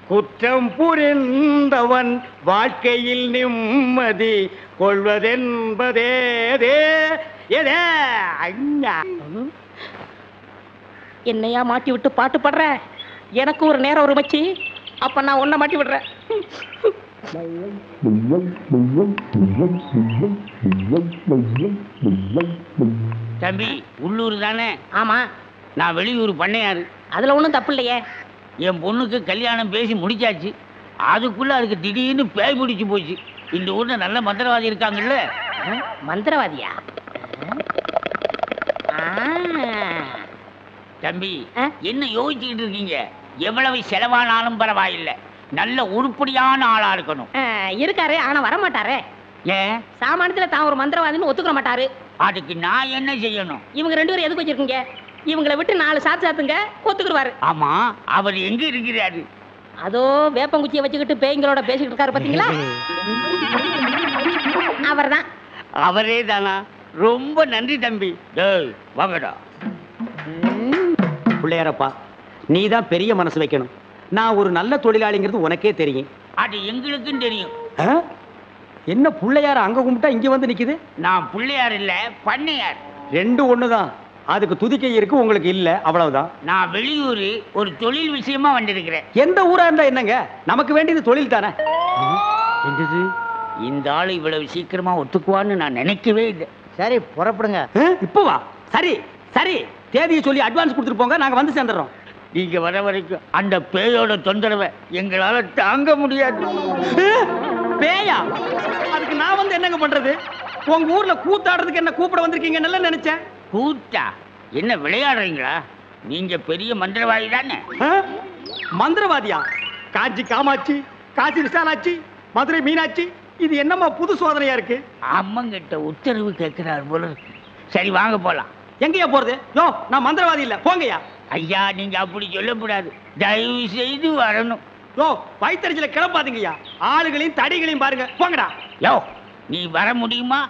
குற்றம் புரிந்தவன் வாழ்க்கையில் நிம்மதி கொள்வதென்பதேதே. என்னையா மாட்டி விட்டு பாட்டு பாடுற? எனக்கு ஒரு நேரம் ஒரு மச்சி, அப்ப நான் உன்னை மாட்டி விடுறேன். தம்பி உள்ளூர் தானே? ஆமா. நான் வெளியூர் பண்ணையாரு. அதுல ஒண்ணும் தப்பு இல்லையே. என் பொண்ணுக்கு கல்யாணம் பேசி முடிச்சாச்சு. அதுக்குள்ள அதுக்கு திடீர்னு பேய் பிடிச்சு போச்சு. இந்த ஊர்ல நல்ல மந்திரவாதி இருக்காங்கல்ல. மந்திரவாதியா? தம்பி என்ன யோசிச்சுக்கிட்டு இருக்கீங்க? எவ்வளவு செலவானாலும் பரவாயில்லை, நல்ல உருப்படியான ஆளா இருக்கணும். இருக்காரு, ஆனா வரமாட்டாரே. ஏன்? சாமானியத்துல தான் ஒரு மந்திரவாதின்னு ஒத்துக்க மாட்டாரு. அதுக்கு நான் என்ன செய்யணும்? இவங்க 2 பேரும் எதுக்கு வச்சிருக்கீங்க? இவங்களை விட்டு 4 சாத்து சாத்துங்க, ஒத்துக்குருவாரு. ஆமா, அவர் எங்க இருக்கிறாரு? அதோ வேப்பங்குச்சியை வச்சுக்கிட்டு பேய்களோட பேசிக்கிட்டு இருக்காரு, பாத்தீங்களா? அவர்தான். அவரே தானா? ரொம்ப நன்றி தம்பி. வாங்கடா. பிள்ளையாரப்பா, நீ தான் பெரிய மனசு வைக்கணும். நான் ஒரு நல்ல தொழிலாளிங்கிறது உனக்கே தெரியும். அது எங்களுக்கும் தெரியும். என்ன பிள்ளையார அங்க கும்பிட்டா இங்க வந்து நிக்குது? நான் பிள்ளையார் இல்ல, பண்ணையார். 2 ஒண்ணுதான். அதுக்கு துதிக்கை இருக்கு, உங்களுக்கு இல்ல, அவ்வளவுதான். நான் வெளியூர் ஒரு தொழில் விஷயமா வந்திருக்கிறேன். எந்த ஊரா இருந்தா என்னங்க, நமக்கு வேண்டியது தொழில் தானே. என்னது, இந்த ஆளு இவ்வளவு சீக்கிரமா ஒத்துக்குவான்னு நான் நினைக்கவே இல்லை. சரி, புறப்படுங்க. இப்போ வா. சரி சரி, தேதியை சொல்லி அட்வான்ஸ் கொடுத்துட்டு போங்க, நாங்க வந்து சேர்ந்துடுறோம். நீங்க வர வரைக்கும் அந்த பேயோட தொந்தரவை எங்களால தாங்க முடியாது. பேயா? அதுக்கு நான் வந்து என்னங்க பண்றது? உங்க ஊர்ல கூத்தாடுறதுக்கு என்ன கூப்பிட வந்திருக்கீங்க நல்லா நினைச்சேன். கூத்தா? என்ன விளையாடுறீங்களா? நீங்க பெரிய மந்திரவாதி தானே? மந்திரவாதியா? காஞ்சி காமாட்சி, காசி விசாலாட்சி, மதுரை மீனாட்சி, இது என்னம்மா புது சோதனையா இருக்கு? அம்மங்கிட்ட உத்தரவு கேட்கிறார் போல. சரி வாங்க போலாம். எங்கயா போறது? யோ, நான் மந்திரவாதி இல்ல, போங்கயா. ஐயா, நீங்க அப்படி சொல்லக்கூடாது, தயவு செய்து வரணும். யோ, வயிற்றுல கிளப்பாதீங்கய்யா. ஆளுகளையும் தடிகளையும் பாருங்க, போங்கடா. யோ, நீ வர முடியுமா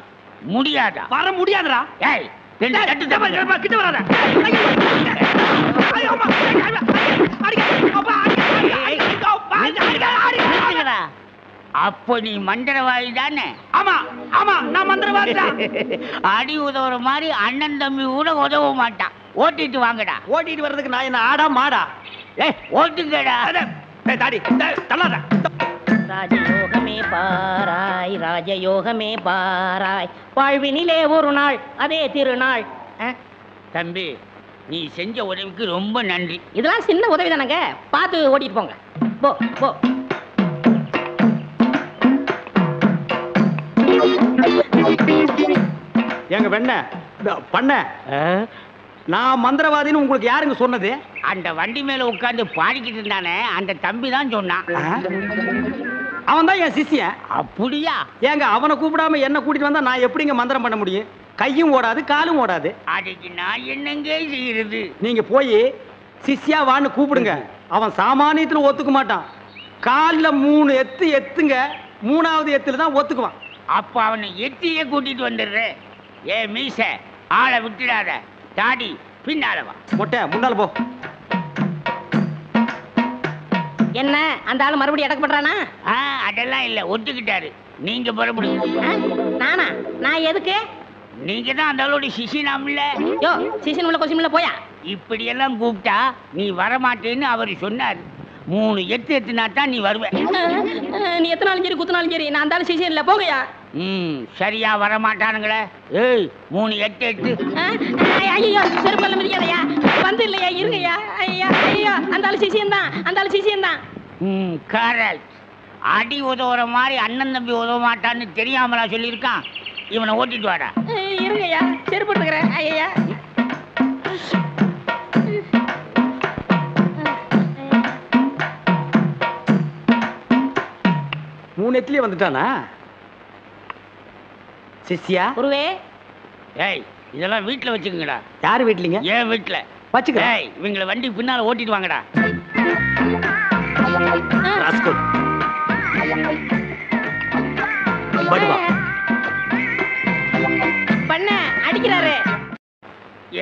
முடியாதா? வர முடியாதுடா. ஏய், கிட்ட வராத. அப்போ நீ மந்திரவாதி தானே? ஆமா ஆமா, நான் மந்திரவாதி தான். அடி உதவுற மாதிரி அண்ணன் தம்பி கூட உதவ மாட்டான். ஓட்டிட்டு வாங்கடா. ஓட்டிட்டு வர்றதுக்கு நான் என்ன ஆடா மாடா? ஓட்டுங்கடா. தாடி தள்ளாத. ராஜயோகமே பாராய், ராஜயோகமே பாராய், வாழ்வினிலே ஒரு நாள் அதே திருநாள். தம்பி, நீ செஞ்ச உதவிக்கு ரொம்ப நன்றி. இதெல்லாம் சின்ன உதவி தானங்க, பார்த்து ஓட்டிட்டு போங்க. போ போ. எங்க வெண்ண பண்ண, நான் மந்திரவாதின்னு உங்களுக்கு யாருங்க சொன்னது? அந்த வண்டி மேல உட்கார்ந்து பாடிக்கிட்டு இருந்தானே, அந்த தம்பி தான் சொன்னான். அவன் தான் என் சிஷ்யன். அப்படியா? ஏங்க, அவனை கூப்பிடாம என்ன கூட்டிட்டு வந்தா நான் எப்படிங்க மந்திரம் பண்ண முடியும்? கையும் ஓடாது, காலும் ஓடாது. அதுக்கு நான் என்னங்க செய்யறது? நீங்க போய் சிஷ்யா வான்னு கூப்பிடுங்க. அவன் சாமானியத்துல ஒத்துக்க மாட்டான். காலில் 3 எத்து எத்துங்க, 3வது எத்துல தான் ஒத்துக்குவான். அப்ப அவனை எத்தியே கூட்டிட்டு வந்துடுறேன். ஏ மீச, ஆளை விட்டுடாத. தாடி பின்னால வா. மொட்டை முன்னால போ. என்ன அந்த ஆளு மறுபடியும் அடக்க பண்றானா? அதெல்லாம் இல்ல, ஒத்துக்கிட்டாரு. நீங்க புறப்படுங்க. நானா? நான் எதுக்கு? நீங்க தான் அந்த ஆளோட சிசினாம்ல. யோ, சிசின் உள்ள கொசிமில்ல போயா. இப்படி எல்லாம் கூப்பிட்டா நீ வரமாட்டேன்னு அவர் சொன்னாரு. 3 எத்து எத்துனா தான் நீ வருவ. நீ எத்தனாலும் சரி குத்துனாலும் சரி, நான் அந்த ஆளு சிசின் இல்ல, போகையா. சரியா வரமாட்டானுங்களே. ஏய், 3 எட்டு எட்டு. ஐயோ, செருப்பல்ல மிதிக்காதயா. வந்து இல்லையா, இருங்கய்யா. ஐயா ஐயா, அந்த ஆளு சிசியன் தான், அந்த ஆளு சிசியன் தான். கரெக்ட். அடி உதவுற மாதிரி அண்ணன் தம்பி உதவ மாட்டான்னு தெரியாமலா சொல்லியிருக்கான். இவனை ஓட்டிட்டு வாடா. இருங்கய்யா, செருப்பு எடுத்துக்கிறேன். ஐயா, 3 எத்துலயே வந்துட்டானா சிஷ்யா? குருவே. ஏய், இதெல்லாம் வீட்டுல வச்சுக்கங்கடா. யாரு வீட்லீங்க? ஏன் வீட்டுல வச்சுக்கிறேன். இவங்களை வண்டி பின்னால ஓட்டிட்டு வாங்கடா. பண்ண அடிக்கிறாரு.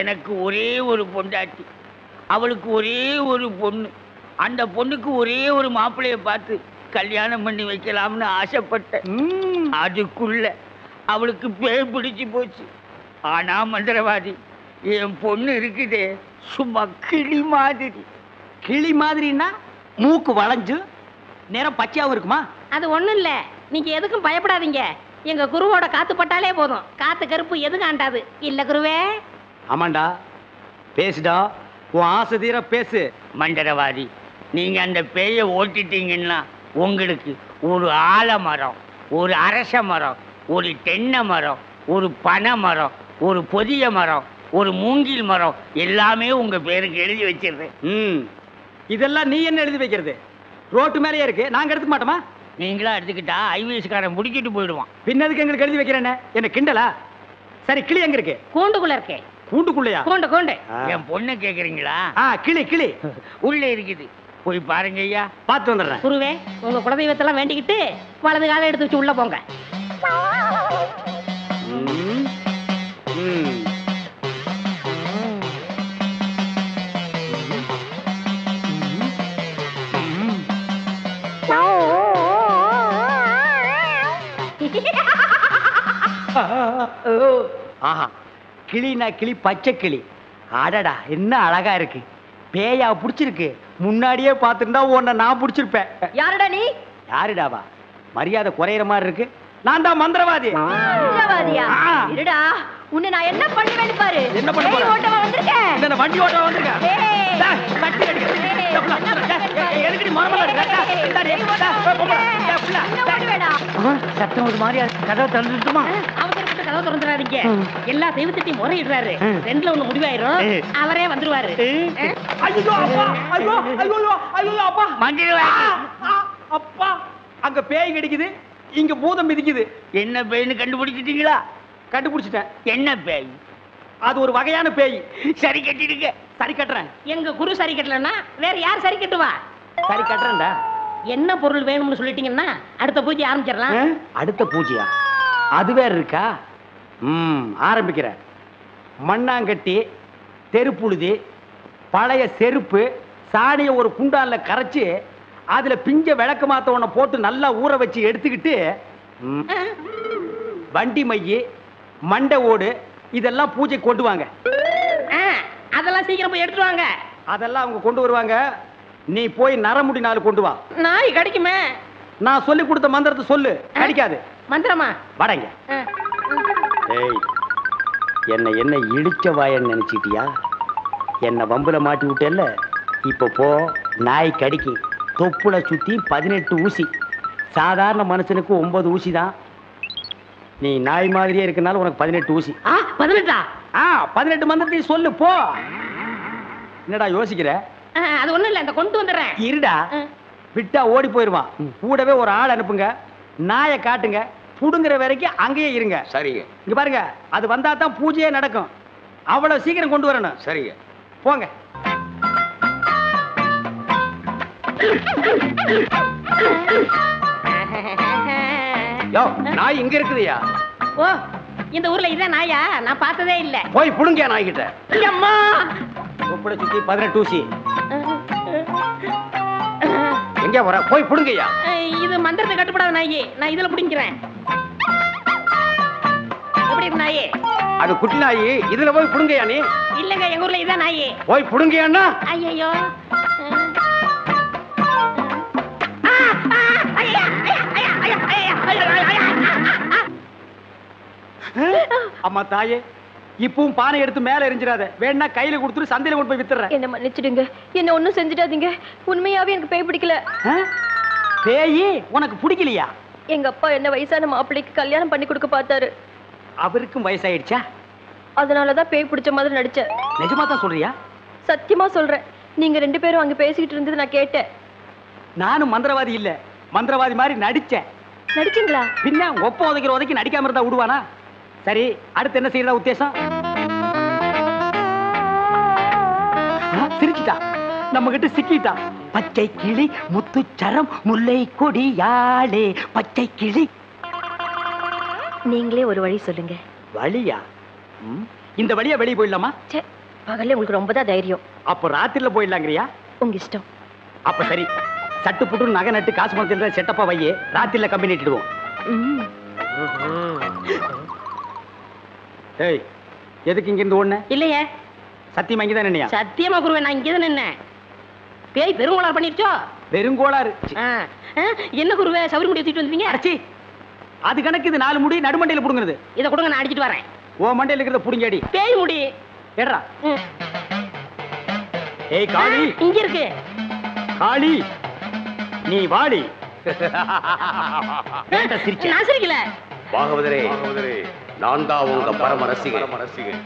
எனக்கு ஒரே ஒரு பொண்டாட்டி, அவளுக்கு ஒரே ஒரு பொண்ணு. அந்த பொண்ணுக்கு ஒரே ஒரு மாப்பிள்ளைய பார்த்து கல்யாணம் பண்ணி வைக்கலாம்னு ஆசைப்பட்டேன். அதுக்குள்ள அவளுக்கு பேய் பிடிச்சு போச்சு. ஆனா மந்திரவாதி, என் பொண்ணு இருக்குதே சும்மா கிளி மாதிரி. கிளி மாதிரின்னா மூக்கு வளைஞ்சு நேரம் பச்சையாவும் இருக்குமா? அது ஒண்ணும் இல்ல, நீங்க எதுக்கும் பயப்படாதீங்க. எங்க குருவோட காத்து பட்டாலே போதும், காத்து கருப்பு எதுவும் ஆண்டாது. இல்ல குருவே? ஆமாண்டா, பேசுடா, உன் ஆசை தீர பேசு. மந்திரவாதி, நீங்க அந்த பேயை ஓட்டிட்டீங்கன்னா உங்களுக்கு ஒரு ஆலமரம், ஒரு அரச மரம், ஒரு தென்னை மரம், ஒரு பனை மரம், ஒரு பொதிய மரம், ஒரு மூங்கில் மரம் எல்லாமே உங்க பேருக்கு எழுதி வச்சிருக்கேன். இதெல்லாம் நீ என்ன எழுதி வைக்கிறது? ரோட்டு மேலேயே இருக்கு, நாங்க எடுத்துக்க மாட்டோமா? நீங்களா எடுத்துக்கிட்டா ஐவிஎஸ்காரன் முடிக்கிட்டு போயிடுவான். பின்னதுக்கு எங்களுக்கு எழுதி வைக்கிறேன்னு என்ன கிண்டலா? சரி, கிளி எங்க இருக்கு? கூண்டுக்குள்ள இருக்கே. கூண்டுக்குள்ளையா? கூண்டு கூண்டு. என் பொண்ணு கேக்குறீங்களா? கிளி கிளி உள்ள இருக்குது, போய் பாருங்க ஐயா. பார்த்து வந்துடுறேன். குருவே, உங்க குலதெய்வத்தெல்லாம் வேண்டிக்கிட்டு வலது காலை எடுத்து வச்சு உள்ள போங்க. ஆஹா, கிளினா கிளி, பச்சை கிளி. அடடா, என்ன அழகா இருக்கு. பேயா புடிச்சிருக்கு. முன்னாடியே பார்த்துருந்தா உன்னை நான் புடிச்சிருப்பேன். யாருடா நீ? யாருடாவா? மரியாதை குறையிற மாதிரி இருக்கு. நான் தான் மந்திரவாதி. மந்திரவாதியா? இருடா, உன்னை நான் என்ன பண்ணுவேன்னு பாரு. என்ன பண்ண போற? ஓட்டவா வந்திருக்கேன். இந்த வண்டி ஓட்டவா வந்திருக்கேன். கட்டி கட்டி எதுக்கு நீ மரமல சத்தம் ஒரு மாதிரியா? கதவை திறந்துட்டுமா? அவசரப்பட்டு கதவை திறந்துடாதீங்க. எல்லா தெய்வத்திட்டையும் முறையிடுறாரு. ரெண்டுல ஒண்ணு முடிவாயிரும், அவரே வந்துருவாரு. ஐயோ அப்பா, ஐயோ ஐயோ ஐயோ அப்பா, மந்திரவாதி அப்பா, அங்க பேய் கிடைக்குது, இங்க பூதம் மிதிக்குது. என்ன பேய்னு கண்டுபிடிச்சிட்டீங்களா? கண்டுபிடிச்சிட்டேன். என்ன பேய்? அது ஒரு வகையான பேய். சரி கட்டிடுங்க. சரி கட்டுறேன். எங்க குரு சரி கட்டலன்னா வேற யார் சரி கட்டுவா? சரி கட்டுறேன்டா. என்ன பொருள் வேணும்னு சொல்லிட்டீங்கன்னா அடுத்த பூஜை ஆரம்பிச்சிடலாம். அடுத்த பூஜையா? அது வேற இருக்கா? ஆரம்பிக்கிறேன். மண்ணாங்கட்டி, தெருப்புழுதி, பழைய செருப்பு, சாணிய ஒரு குண்டான்ல கரைச்சு அதுல பிஞ்ச விளக்கு மாத்த ஒண்ண போட்டு நல்லா ஊற வச்சு எடுத்துக்கிட்டு வண்டி மைய, மண்டை ஓடு இதெல்லாம் பூஜை கொண்டு வாங்க. அதெல்லாம் சீக்கிரம் போய் எடுத்துட்டு வாங்க. அதெல்லாம் அவங்க கொண்டு வருவாங்க. நீ போய் நரமுடி நாள் கொண்டு வா. நாய் கிடைக்குமே. நான் சொல்லி கொடுத்த மந்திரத்தை சொல்லு, கிடைக்காது. மந்திரமா? வடங்க. ஏய், என்ன இடிச்ச வாயன்னு நினைச்சிட்டியா? என்ன வம்புல மாட்டி விட்டேல்ல, இப்ப போ. நாய் கடிக்கு தொப்புல சுத்தி 18 ஊசி. சாதாரண மனுஷனுக்கு 9 ஊசி தான். நீ நாய் மாதிரியே இருக்கனால உனக்கு 18 ஊசி. 18? 18 மந்திரத்தையும் சொல்லு, போ. என்னடா யோசிக்கிற? அது ஒண்ணும் இல்ல, இந்த கொண்டு வந்துடுறேன். இருடா, விட்டா ஓடி போயிருவான். கூடவே ஒரு ஆள் அனுப்புங்க, நாயை காட்டுங்க, புடுங்குற வரைக்கும் அங்கேயே இருங்க. சரிங்க. இங்க பாருங்க, அது வந்தா தான் பூஜையே நடக்கும். அவ்வளவு சீக்கிரம் கொண்டு வரணும். சரிங்க. போங்க. யோ, நாய் இங்க இருக்குதுயா. ஓ, இந்த ஊர்ல இதான் நாயா? நான் பார்த்ததே இல்ல. போய் புடுங்க நாய்கிட்ட. அம்மா, தொப்புல சுத்தி 18 ஊசி. எங்க வர? போய் புடுங்கய்யா. இது மந்திரத்தை கட்டுப்படாத நாயி, நான் இதுல புடிங்கிறேன். எப்படி இருக்கு நாயி? அது குட்டி நாயி, இதுல போய் புடுங்கய்யா. நீ இல்லங்க, எங்க ஊர்ல இதான் நாயி. போய் புடுங்கய்யான்னா. ஐயோ, அம்மா தாயே, இப்பவும் பானை எடுத்து மேல எரிஞ்சிடாத. வேணா கையில கொடுத்துட்டு சந்தையில கொண்டு போய் வித்துறேன். என்ன மன்னிச்சிடுங்க, என்ன ஒண்ணும் செஞ்சிடாதீங்க. உண்மையாவே எனக்கு பேய் பிடிக்கல. பேயி உனக்கு பிடிக்கலையா? எங்க அப்பா என்ன வயசான மாப்பிள்ளைக்கு கல்யாணம் பண்ணி கொடுக்க பார்த்தாரு. அவருக்கும் வயசாயிடுச்சா? அதனாலதான் பேய் பிடிச்ச மாதிரி நடிச்சேன். நிஜமா தான் சொல்றியா? சத்தியமா சொல்றேன். நீங்க 2 பேரும் அங்க பேசிக்கிட்டு இருந்தது நான் கேட்டேன். நானும் மந்திரவாதி இல்ல, மந்திரவாதி மாதிரி நடிச்சேன். நடிச்சீங்களா? பின்ன ஒப்ப உதைக்கிற உதைக்கு நடிக்காம இருந்தா விடுவானா? சரி, அடுத்து என்ன செய்யறதா உத்தேசம்? சிரிச்சிட்டா, நம்ம கிட்ட சிக்கிட்டா. பச்சை கிளி முத்துச்சரம் முல்லை கொடியாளே பச்சை கிளி. நீங்களே ஒரு வழி சொல்லுங்க. வழியா? இந்த வழியா வெளியே போயிடலாமா? பகல்ல உங்களுக்கு ரொம்ப தான் தைரியம். அப்போ ராத்திரில போயிடலாங்கிறியா? உங்க இஷ்டம். அப்ப சரி, சட்டு புட்டு நகை நட்டு காசு பணத்தில் செட்டப்பா வையே, ராத்திரில கம்பெனி இட்டுடுவோம். ஏய், எதுக்கு இங்க இருந்து ஓடுன? இல்லையே. சத்தியமா இங்கதான் நின்னையா? சத்தியமா குருவே, நான் இங்கதான் நின்னேன். பேய் பெருங்கோளாறு பண்ணிருச்சோ? பெருங்கோளாறு. என்ன குருவே, சவுரி முடி தூக்கிட்டு வந்துட்டீங்க? அடச்சி, அது கணக்கு. இது 4 முடி நடுமண்டையில புடுங்குறது. இதை கொடுங்க, நான் அடிச்சிட்டு வரேன். ஓ மண்டையில இருக்கிறத புடுங்கடி. பேய் முடி ஏடா. ஏய் காளி, இங்க இருக்கு. காளி, நீ வாடி. நான் சிரிக்கல. பாகவதரே, நான் தான் உங்க பரம ரசிகர்.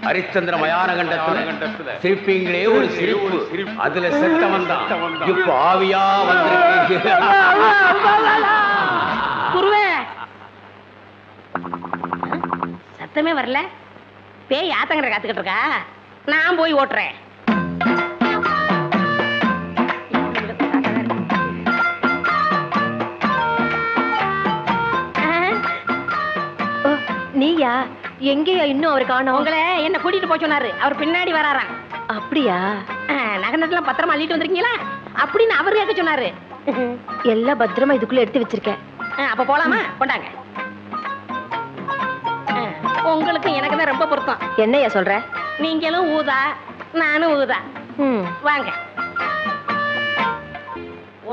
ஹரிச்சந்திர மயான கண்டத்துல சிரிப்பீங்களே ஒரு சிரிப்பு, அதுல செத்தவன் தான் இப்ப ஆவியா வந்திருக்கீங்க. குருவே, சத்தமே வரல. பேய் ஆத்தங்கரை காத்துக்கிட்டு இருக்கா, நான் போய் ஓட்டுறேன். நீயா? எங்கேயா இன்னும் அவர் காணோம்? உங்களை என்ன கூட்டிட்டு போய் சொன்னாரு, அவர் பின்னாடி வராராம். அப்படியா? நகை நட்டுலாம் பத்திரமா அள்ளிட்டு வந்திருக்கீங்களா அப்படின்னு அவர் கேட்க சொன்னாரு. எல்லாம் பத்திரமா இதுக்குள்ள எடுத்து வச்சிருக்கேன். அப்ப போலாமா? கொண்டாங்க. உங்களுக்கு எனக்கு தான் ரொம்ப பொருத்தம். என்னையா சொல்ற? நீங்களும் ஊதா, நானும் ஊதா. வாங்க.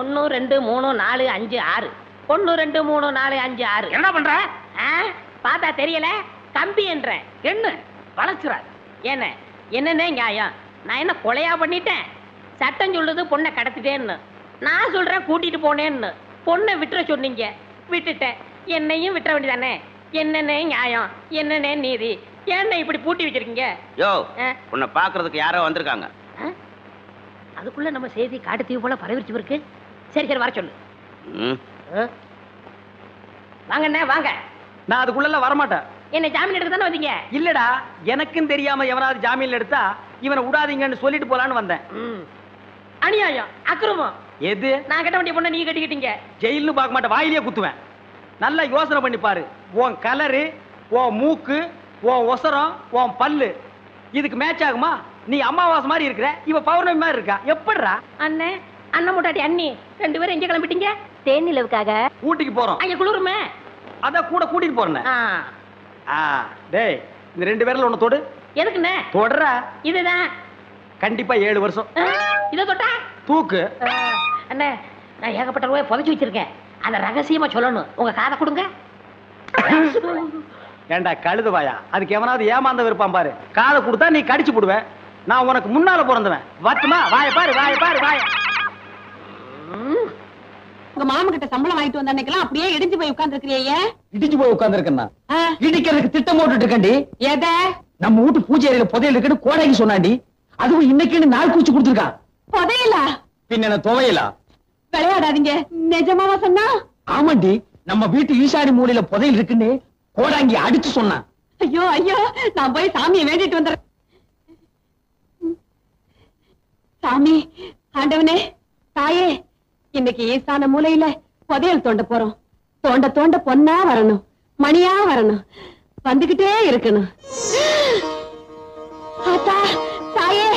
1 2 3 4 5 6. 1 2 3 4 5 6. என்ன பண்ற? பார்த்தா தெரியல, கம்பி என்ற என்ன வளச்சுறாரு. என்ன என்னன்னே நியாயம்? நான் என்ன கொலையா பண்ணிட்டேன்? சட்டம் சொல்லுது பொண்ணை கடத்திட்டேன்னு, நான் சொல்றேன் கூட்டிட்டு போனேன்னு. பொண்ணை விட்டுற சொன்னீங்க, விட்டுட்டேன். என்னையும் விட்டுற வேண்டியதானே? என்னன்னே நியாயம், என்னன்னே நீதி? என்ன இப்படி பூட்டி வச்சிருக்கீங்க? யோ, உன்னை பாக்குறதுக்கு யாரோ வந்திருக்காங்க. அதுக்குள்ள நம்ம செய்தி காட்டுத்தீவு போல பரவிச்சு இருக்கு. சரி சரி, வர சொல்லு. வாங்கண்ணே வாங்க. நான் அதுக்குள்ள வரமாட்டேன். என்ன ஜாமீன் எடுக்க தானே வந்தீங்க? இல்லடா, எனக்கும் தெரியாம எவனாவது ஜாமீன்ல எடுத்தா இவனை விடாதீங்கன்னு சொல்லிட்டு போலான்னு வந்தேன். அநியாயம், அக்கிரமம். எது? நான் கட்ட வேண்டிய பொண்ணை நீங்க கட்டிக்கிட்டீங்க. ஜெயில்னு பார்க்க மாட்டேன், வாயிலேயே குத்துவேன். நல்லா யோசனை பண்ணி பாரு. உன் கலரு, உன் மூக்கு, உன் ஒசரம், உன் பல்லு இதுக்கு மேட்ச் ஆகுமா? நீ அமாவாசை மாதிரி இருக்கிற, இவ பௌர்ணமி மாதிரி இருக்கா. எப்படிரா? அண்ணே, அண்ணன் முட்டாட்டி அண்ணி 2 பேரும் எங்க கிளம்பிட்டீங்க? தேனிலவுக்காக ஊட்டிக்கு போறோம். அங்க குளிருமே, அத கூட கூட்டிட்டு போறேன். டேய், இந்த 2 பேர்ல ஒண்ணு தொடு. எதுக்குண்ணே? தொடற. இதுதான் கண்டிப்பா 7 வருஷம். இத தொட்டா தூக்கு. அண்ணே, நான் ஏகப்பட்ட ரூபாய் புதைச்சு வச்சிருக்கேன், அத ரகசியமா சொல்லணும். உங்க காதை கொடுங்க. ஏண்டா கழுதுவாயா, அதுக்கு எவனாவது ஏமாந்த விருப்பான் பாரு. காதை கொடுத்தா நீ கடிச்சு போடுவ. நான் உனக்கு முன்னால பிறந்தவன். வத்துமா? வாய பாரு, வாய பாரு, வாய. உங்க மாமா கிட்ட சம்பளம் வாங்கிட்டு வந்த அன்னைக்கெல்லாம் அப்படியே இடிஞ்சு போய் உட்கார்ந்து இருக்கிறீங்க. இடிஞ்சு போய் உட்கார்ந்து இருக்கேன்னா இடிக்கிறதுக்கு திட்டம் போட்டுட்டு இருக்கேன்டி. எத? நம்ம வீட்டு பூஜை அறையில புதையல் இருக்குன்னு கோடைக்கு சொன்னாண்டி. அதுவும் இன்னைக்குன்னு நாள் கூச்சு கொடுத்துருக்கான். புதையலா? பின்ன என்ன துவையலா? விளையாடாதீங்க, நிஜமாவா சொன்னா? ஆமாண்டி, நம்ம வீட்டு ஈசானி மூலையில புதையல் இருக்குன்னு கோடாங்கி அடிச்சு சொன்னான். ஐயோ ஐயோ, நான் போய் சாமியை வேண்டிட்டு வந்துடுறேன். சாமி, ஆண்டவனே, தாயே, இன்னைக்கு ஈசான மூலையில புதையல் தோண்ட போறோம். தோண்ட தோண்ட பொன்னா வரணும், மணியா வரணும், வந்துகிட்டே இருக்கணும். ஆத்தா, தாயே,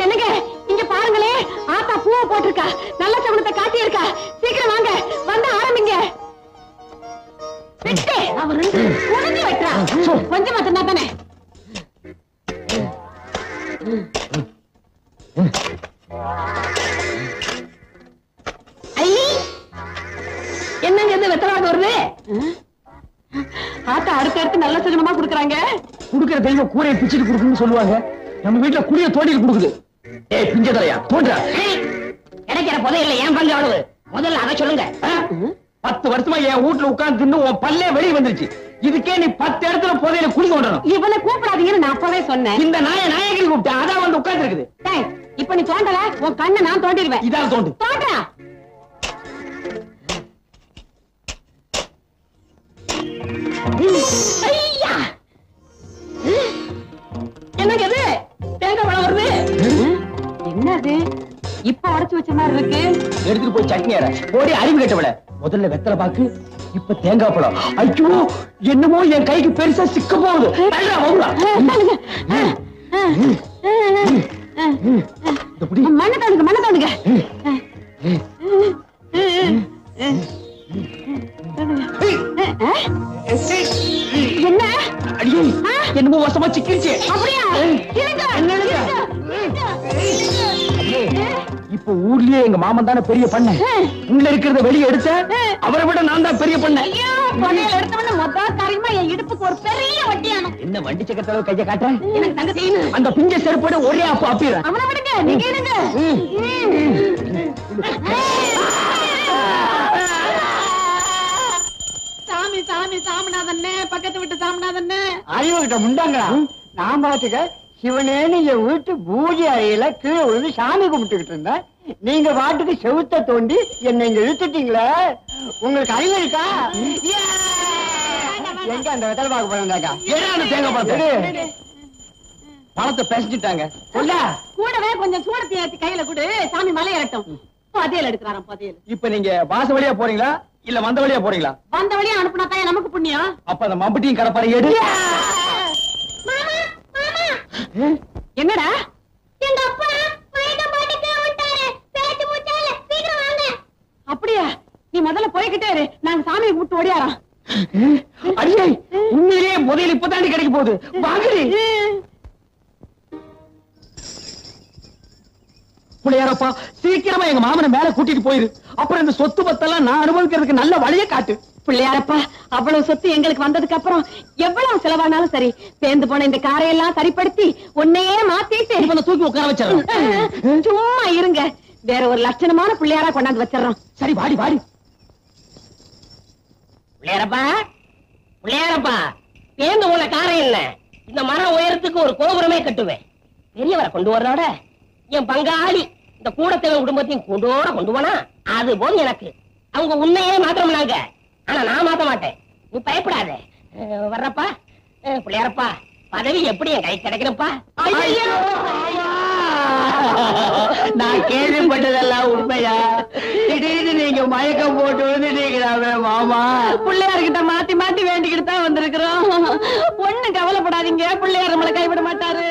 என்னங்க இங்க பாருங்களே, ஆத்தா பூவை போட்டிருக்கா, நல்ல சகுனத்தை காட்டி இருக்கா. சீக்கிரம் வாங்க, வந்து ஆரம்பிங்க. அவர் உடஞ்சு வெட்டா கொஞ்சம் மட்டும்தான் தானே. என்னங்க இது வெத்தலாக வருது? ஆத்தா அடுத்து நல்ல சகுனமா குடுக்கறாங்க. குடுக்கிற தெய்வம் கூரையை பிச்சுட்டு குடுக்குன்னு சொல்லுவாங்க. நம்ம வீட்டுல குடிய தோண்டிட்டு குடுக்குது. ஏய் பிஞ்சதலையா, தோன்றா. கிடைக்கிற புதையல்ல ஏன் பங்கு எவ்வளவு? முதல்ல அதை சொல்லுங்க. 10 வருஷமா என் வீட்டுல உட்கார்ந்து தின்னு உன் பல்லே வெளியே வந்துருச்சு. இதுக்கே நீ 10 இடத்துல புதையல குடி தோண்டணும். இவனை கூப்பிடாதீங்கன்னு நான் அப்பவே சொன்னேன். இந்த நாயகன் கூப்பிட்டேன், அதான் வந்து உட்கார்ந்து இருக்குது. இப்ப நீ தோண்டல, உன் கண்ணை நான் தோண்டிடுவேன். இதான் தோண்டு. தோன்றா. என்னங்க இது? தேங்காய் பழம் வருது. என்னது? இப்ப உடைச்சு வச்ச மாதிரி இருக்கு. எடுத்துட்டு போய் சட்னி அரை. போடி அறிவு கேட்டவள. முதல்ல வெத்தலை பாக்கு, இப்ப தேங்காய் பழம். ஐயோ, என்னமோ என் கைக்கு பெருசா சிக்க போகுது. மண்ணை தோணுங்க, மண்ணை தோணுங்க. ரொம்ப சிக்கிருச்சு. இப்ப ஊர்லயே எங்க மாமன் தானே பெரிய பண்ண. உள்ள இருக்கிறத வெளியே எடுத்த அவரை விட நான் தான் பெரிய பண்ண. இடுப்புக்கு ஒரு பெரிய வட்டியானோ. என்ன வண்டி சக்கரத்துல கைய காட்டுறேன். எனக்கு தங்க செய்யணும். அந்த பிஞ்ச செருப்போட ஒரே அப்ப அப்பிடுறேன். அவனை விடுங்க, நீங்க எடுங்க. சாமி சாமி சாமிநாதன்னே, பக்கத்து விட்டு சாமிநாதன்னே. அறிவு கிட்ட முண்டாங்களா? நான் பாத்துக்க சிவனே நீங்க வீட்டு பூஜை அறையில கீழே விழுந்து சாமி கும்பிட்டுக்கிட்டு இருந்தேன். நீங்க பாட்டுக்கு செவுத்த தோண்டி என்னை இங்க இழுத்துட்டீங்களே. உங்களுக்கு அறிவு இருக்கா? எங்க அந்த வெத்தலை பார்க்க போறாங்க? தேங்க பார்த்து பணத்தை பேசிட்டாங்க. கூடவே கொஞ்சம் சூடத்தை ஏத்தி கையில கொடு, சாமி மலை ஏறட்டும். பதியல் எடுக்கிறாராம், பதியல். இப்ப நீங்க வாச வழியா போறீங்களா இல்ல வந்த வழியா போறீங்களா? வந்த வழியா அனுப்புனா தான் நமக்கு புண்ணியம். அப்ப அந்த மம்பட்டியும் கடப்பாறை எடு. என்னடா எங்க அப்பா மயக்கம் போட்டுட்டு வந்துட்டாரு. பேச்சு மூச்சால சீக்கிரம் வாங்க. அப்படியா? நீ முதல்ல போய்கிட்டே இரு, நாங்க சாமியை கூப்பிட்டு ஓடியாரோம். அடியே உண்மையிலேயே முதல் இப்பதாண்டி கிடைக்க போகுது. வாங்கடி பிள்ளையாரப்பா, சீக்கிரமா எங்க மாமனை மேல கூட்டிட்டு போயிரு. அப்புறம் இந்த சொத்து பத்தெல்லாம் நான் அனுபவிக்கிறதுக்கு நல்ல வழியை காட்டு. பிள்ளையாரப்பா, அவ்வளவு சொத்து எங்களுக்கு வந்ததுக்கு அப்புறம் எவ்வளவு செலவானாலும் சரி, பேந்து போன இந்த காரையெல்லாம் சரிப்படுத்தி உன்னையே மாத்திட்டு தூக்கி உட்கார வச்சிடறோம். சும்மா இருங்க, வேற ஒரு லட்சணமான பிள்ளையாரா கொண்டாந்து வச்சிடறோம். சரி வாடி வாடி. பிள்ளையாரப்பா, பிள்ளையாரப்பா, பேந்து போன காரை இல்ல, இந்த மரம் உயரத்துக்கு ஒரு கோபுரமே கட்டுவேன். பெரியவரை கொண்டு வரதோட என் பங்காளி இந்த கூடத்தேவன் குடும்பத்தையும் கொண்டு போனா அது போதும் எனக்கு. அவங்க உன்னையே மாத்திரம்னாங்க, ஆனா நான் மாத்த மாட்டேன். நீ பயப்படாத. வர்றப்பா பிள்ளையாரப்பா, பதவி எப்படி என் கை கிடைக்கிறப்பா? நான் கேள்விப்பட்டதெல்லாம் உண்மையா? திடீர்னு நீங்க மயக்கம் போட்டு வந்துட்டீங்களாவே மாமா. பிள்ளையார்கிட்ட மாத்தி மாத்தி வேண்டிக்கிட்டு தான் வந்திருக்கிறோம். ஒண்ணு கவலைப்படாதீங்க, பிள்ளையார் நம்மளை கைவிட மாட்டாரு.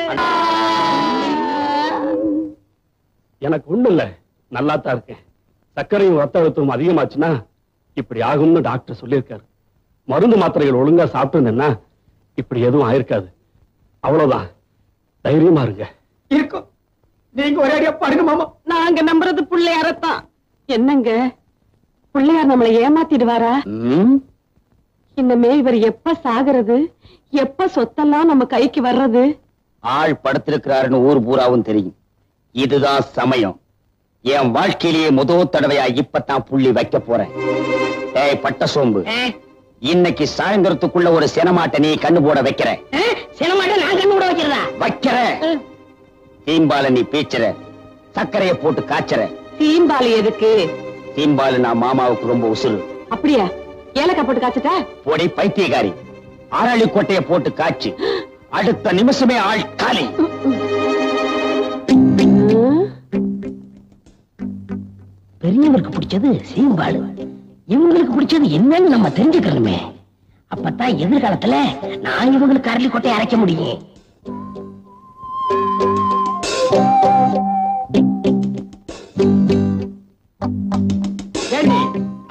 எனக்கு ஒண்ணு இல்ல, நல்லா தான் இருக்கேன். சர்க்கரையும் ரத்த அழுத்தமும் அதிகமாச்சுன்னா இப்படி ஆகும்னு டாக்டர் சொல்லியிருக்காரு. மருந்து மாத்திரைகள் ஒழுங்கா சாப்பிட்டு இப்படி எதுவும் ஆயிருக்காது. அவ்வளவுதான், தைரியமா இருங்க. இருக்கும், நீங்க ஒரே அடியா பாருங்க மாமா. நாங்க நம்புறது பிள்ளையாரத்தான். என்னங்க, பிள்ளையார் நம்மளை ஏமாத்திடுவாரா? இனிமே இவர் எப்ப சாகிறது, எப்ப சொத்தெல்லாம் நம்ம கைக்கு வர்றது? ஆள் படுத்திருக்கிறாருன்னு ஊர் பூராவும் தெரியும். இதுதான் சமயம். என் வாழ்க்கையிலேயே முதல் தடவையா இப்பதான் புள்ளி வைக்க போறேன். ஏய் பட்ட சோம்பு, இன்னைக்கு சாயந்தரத்துக்குள்ள ஒரு சினமாட்டை நீ கண்ணு போட வைக்கிற. சினமாட்ட நான் கண்ணு கூட வைக்கிறதா? வைக்கிற. தீம்பால நீ பீச்சுற, சர்க்கரைய போட்டு காய்ச்சற. தீம்பாலி எதுக்கு? தீம்பாலு நான் மாமாவுக்கு ரொம்ப உசுறு. அப்படியா? ஏலக்காய் போட்டு காய்ச்சிட்டா? பொடி பைத்தியக்காரி, ஆராளி கோட்டைய போட்டு காய்ச்சி அடுத்த நிமிஷமே ஆள் காலி. பெரியவருக்கு பிடிச்சது சீம்பாடு, இவங்களுக்கு பிடிச்சது என்னன்னு நம்ம தெரிஞ்சுக்கணுமே. அப்பதான் எதிர்காலத்துல நான் இவங்களுக்கு அரளி கொட்டையை அரைக்க முடியும்.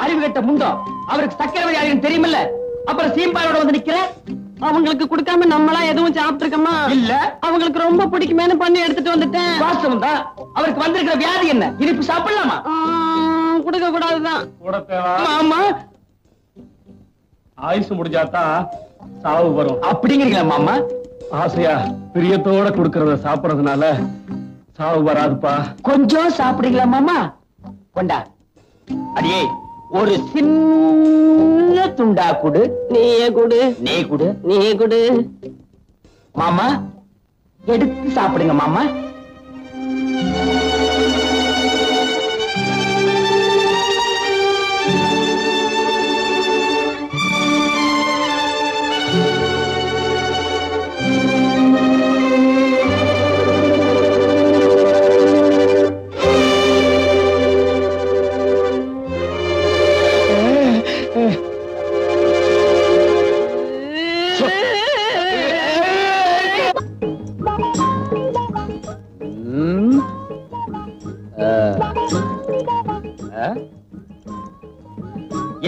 அறிவு கட்ட முண்டோ, அவருக்கு சக்கரை வியாதின்னு தெரியுமில்ல, அப்புறம் சீம்பாலோட வந்து நிக்கிற. அவங்களுக்கு கொடுக்காம நம்மளா எதுவும் சாப்பிட்டுருக்கோமா? இல்ல, அவங்களுக்கு ரொம்ப பிடிக்குமேனு பண்ணி எடுத்துட்டு வந்துட்டேன். வாஸ்தவம் தான். அவருக்கு வந்திருக்கிற வியாதி என்ன? இனிப்பு சாப்பிடலாமா? கொடுக்க கூடாதுதான். ஆமா, ஆயுசு முடிஞ்சாதான் சாவு வரும் அப்படிங்கிறீங்களா மாமா? ஆசையா பிரியத்தோட கொடுக்கறத சாப்பிடறதுனால சாவு வராதுப்பா. கொஞ்சம் சாப்பிடுங்களா மாமா? கொண்டா. அடியே ஒரு சின்ன துண்டா குடு. நீயே குடு. நீ குடு. நீயே குடு. மாமா எடுத்து சாப்பிடுங்க மாமா.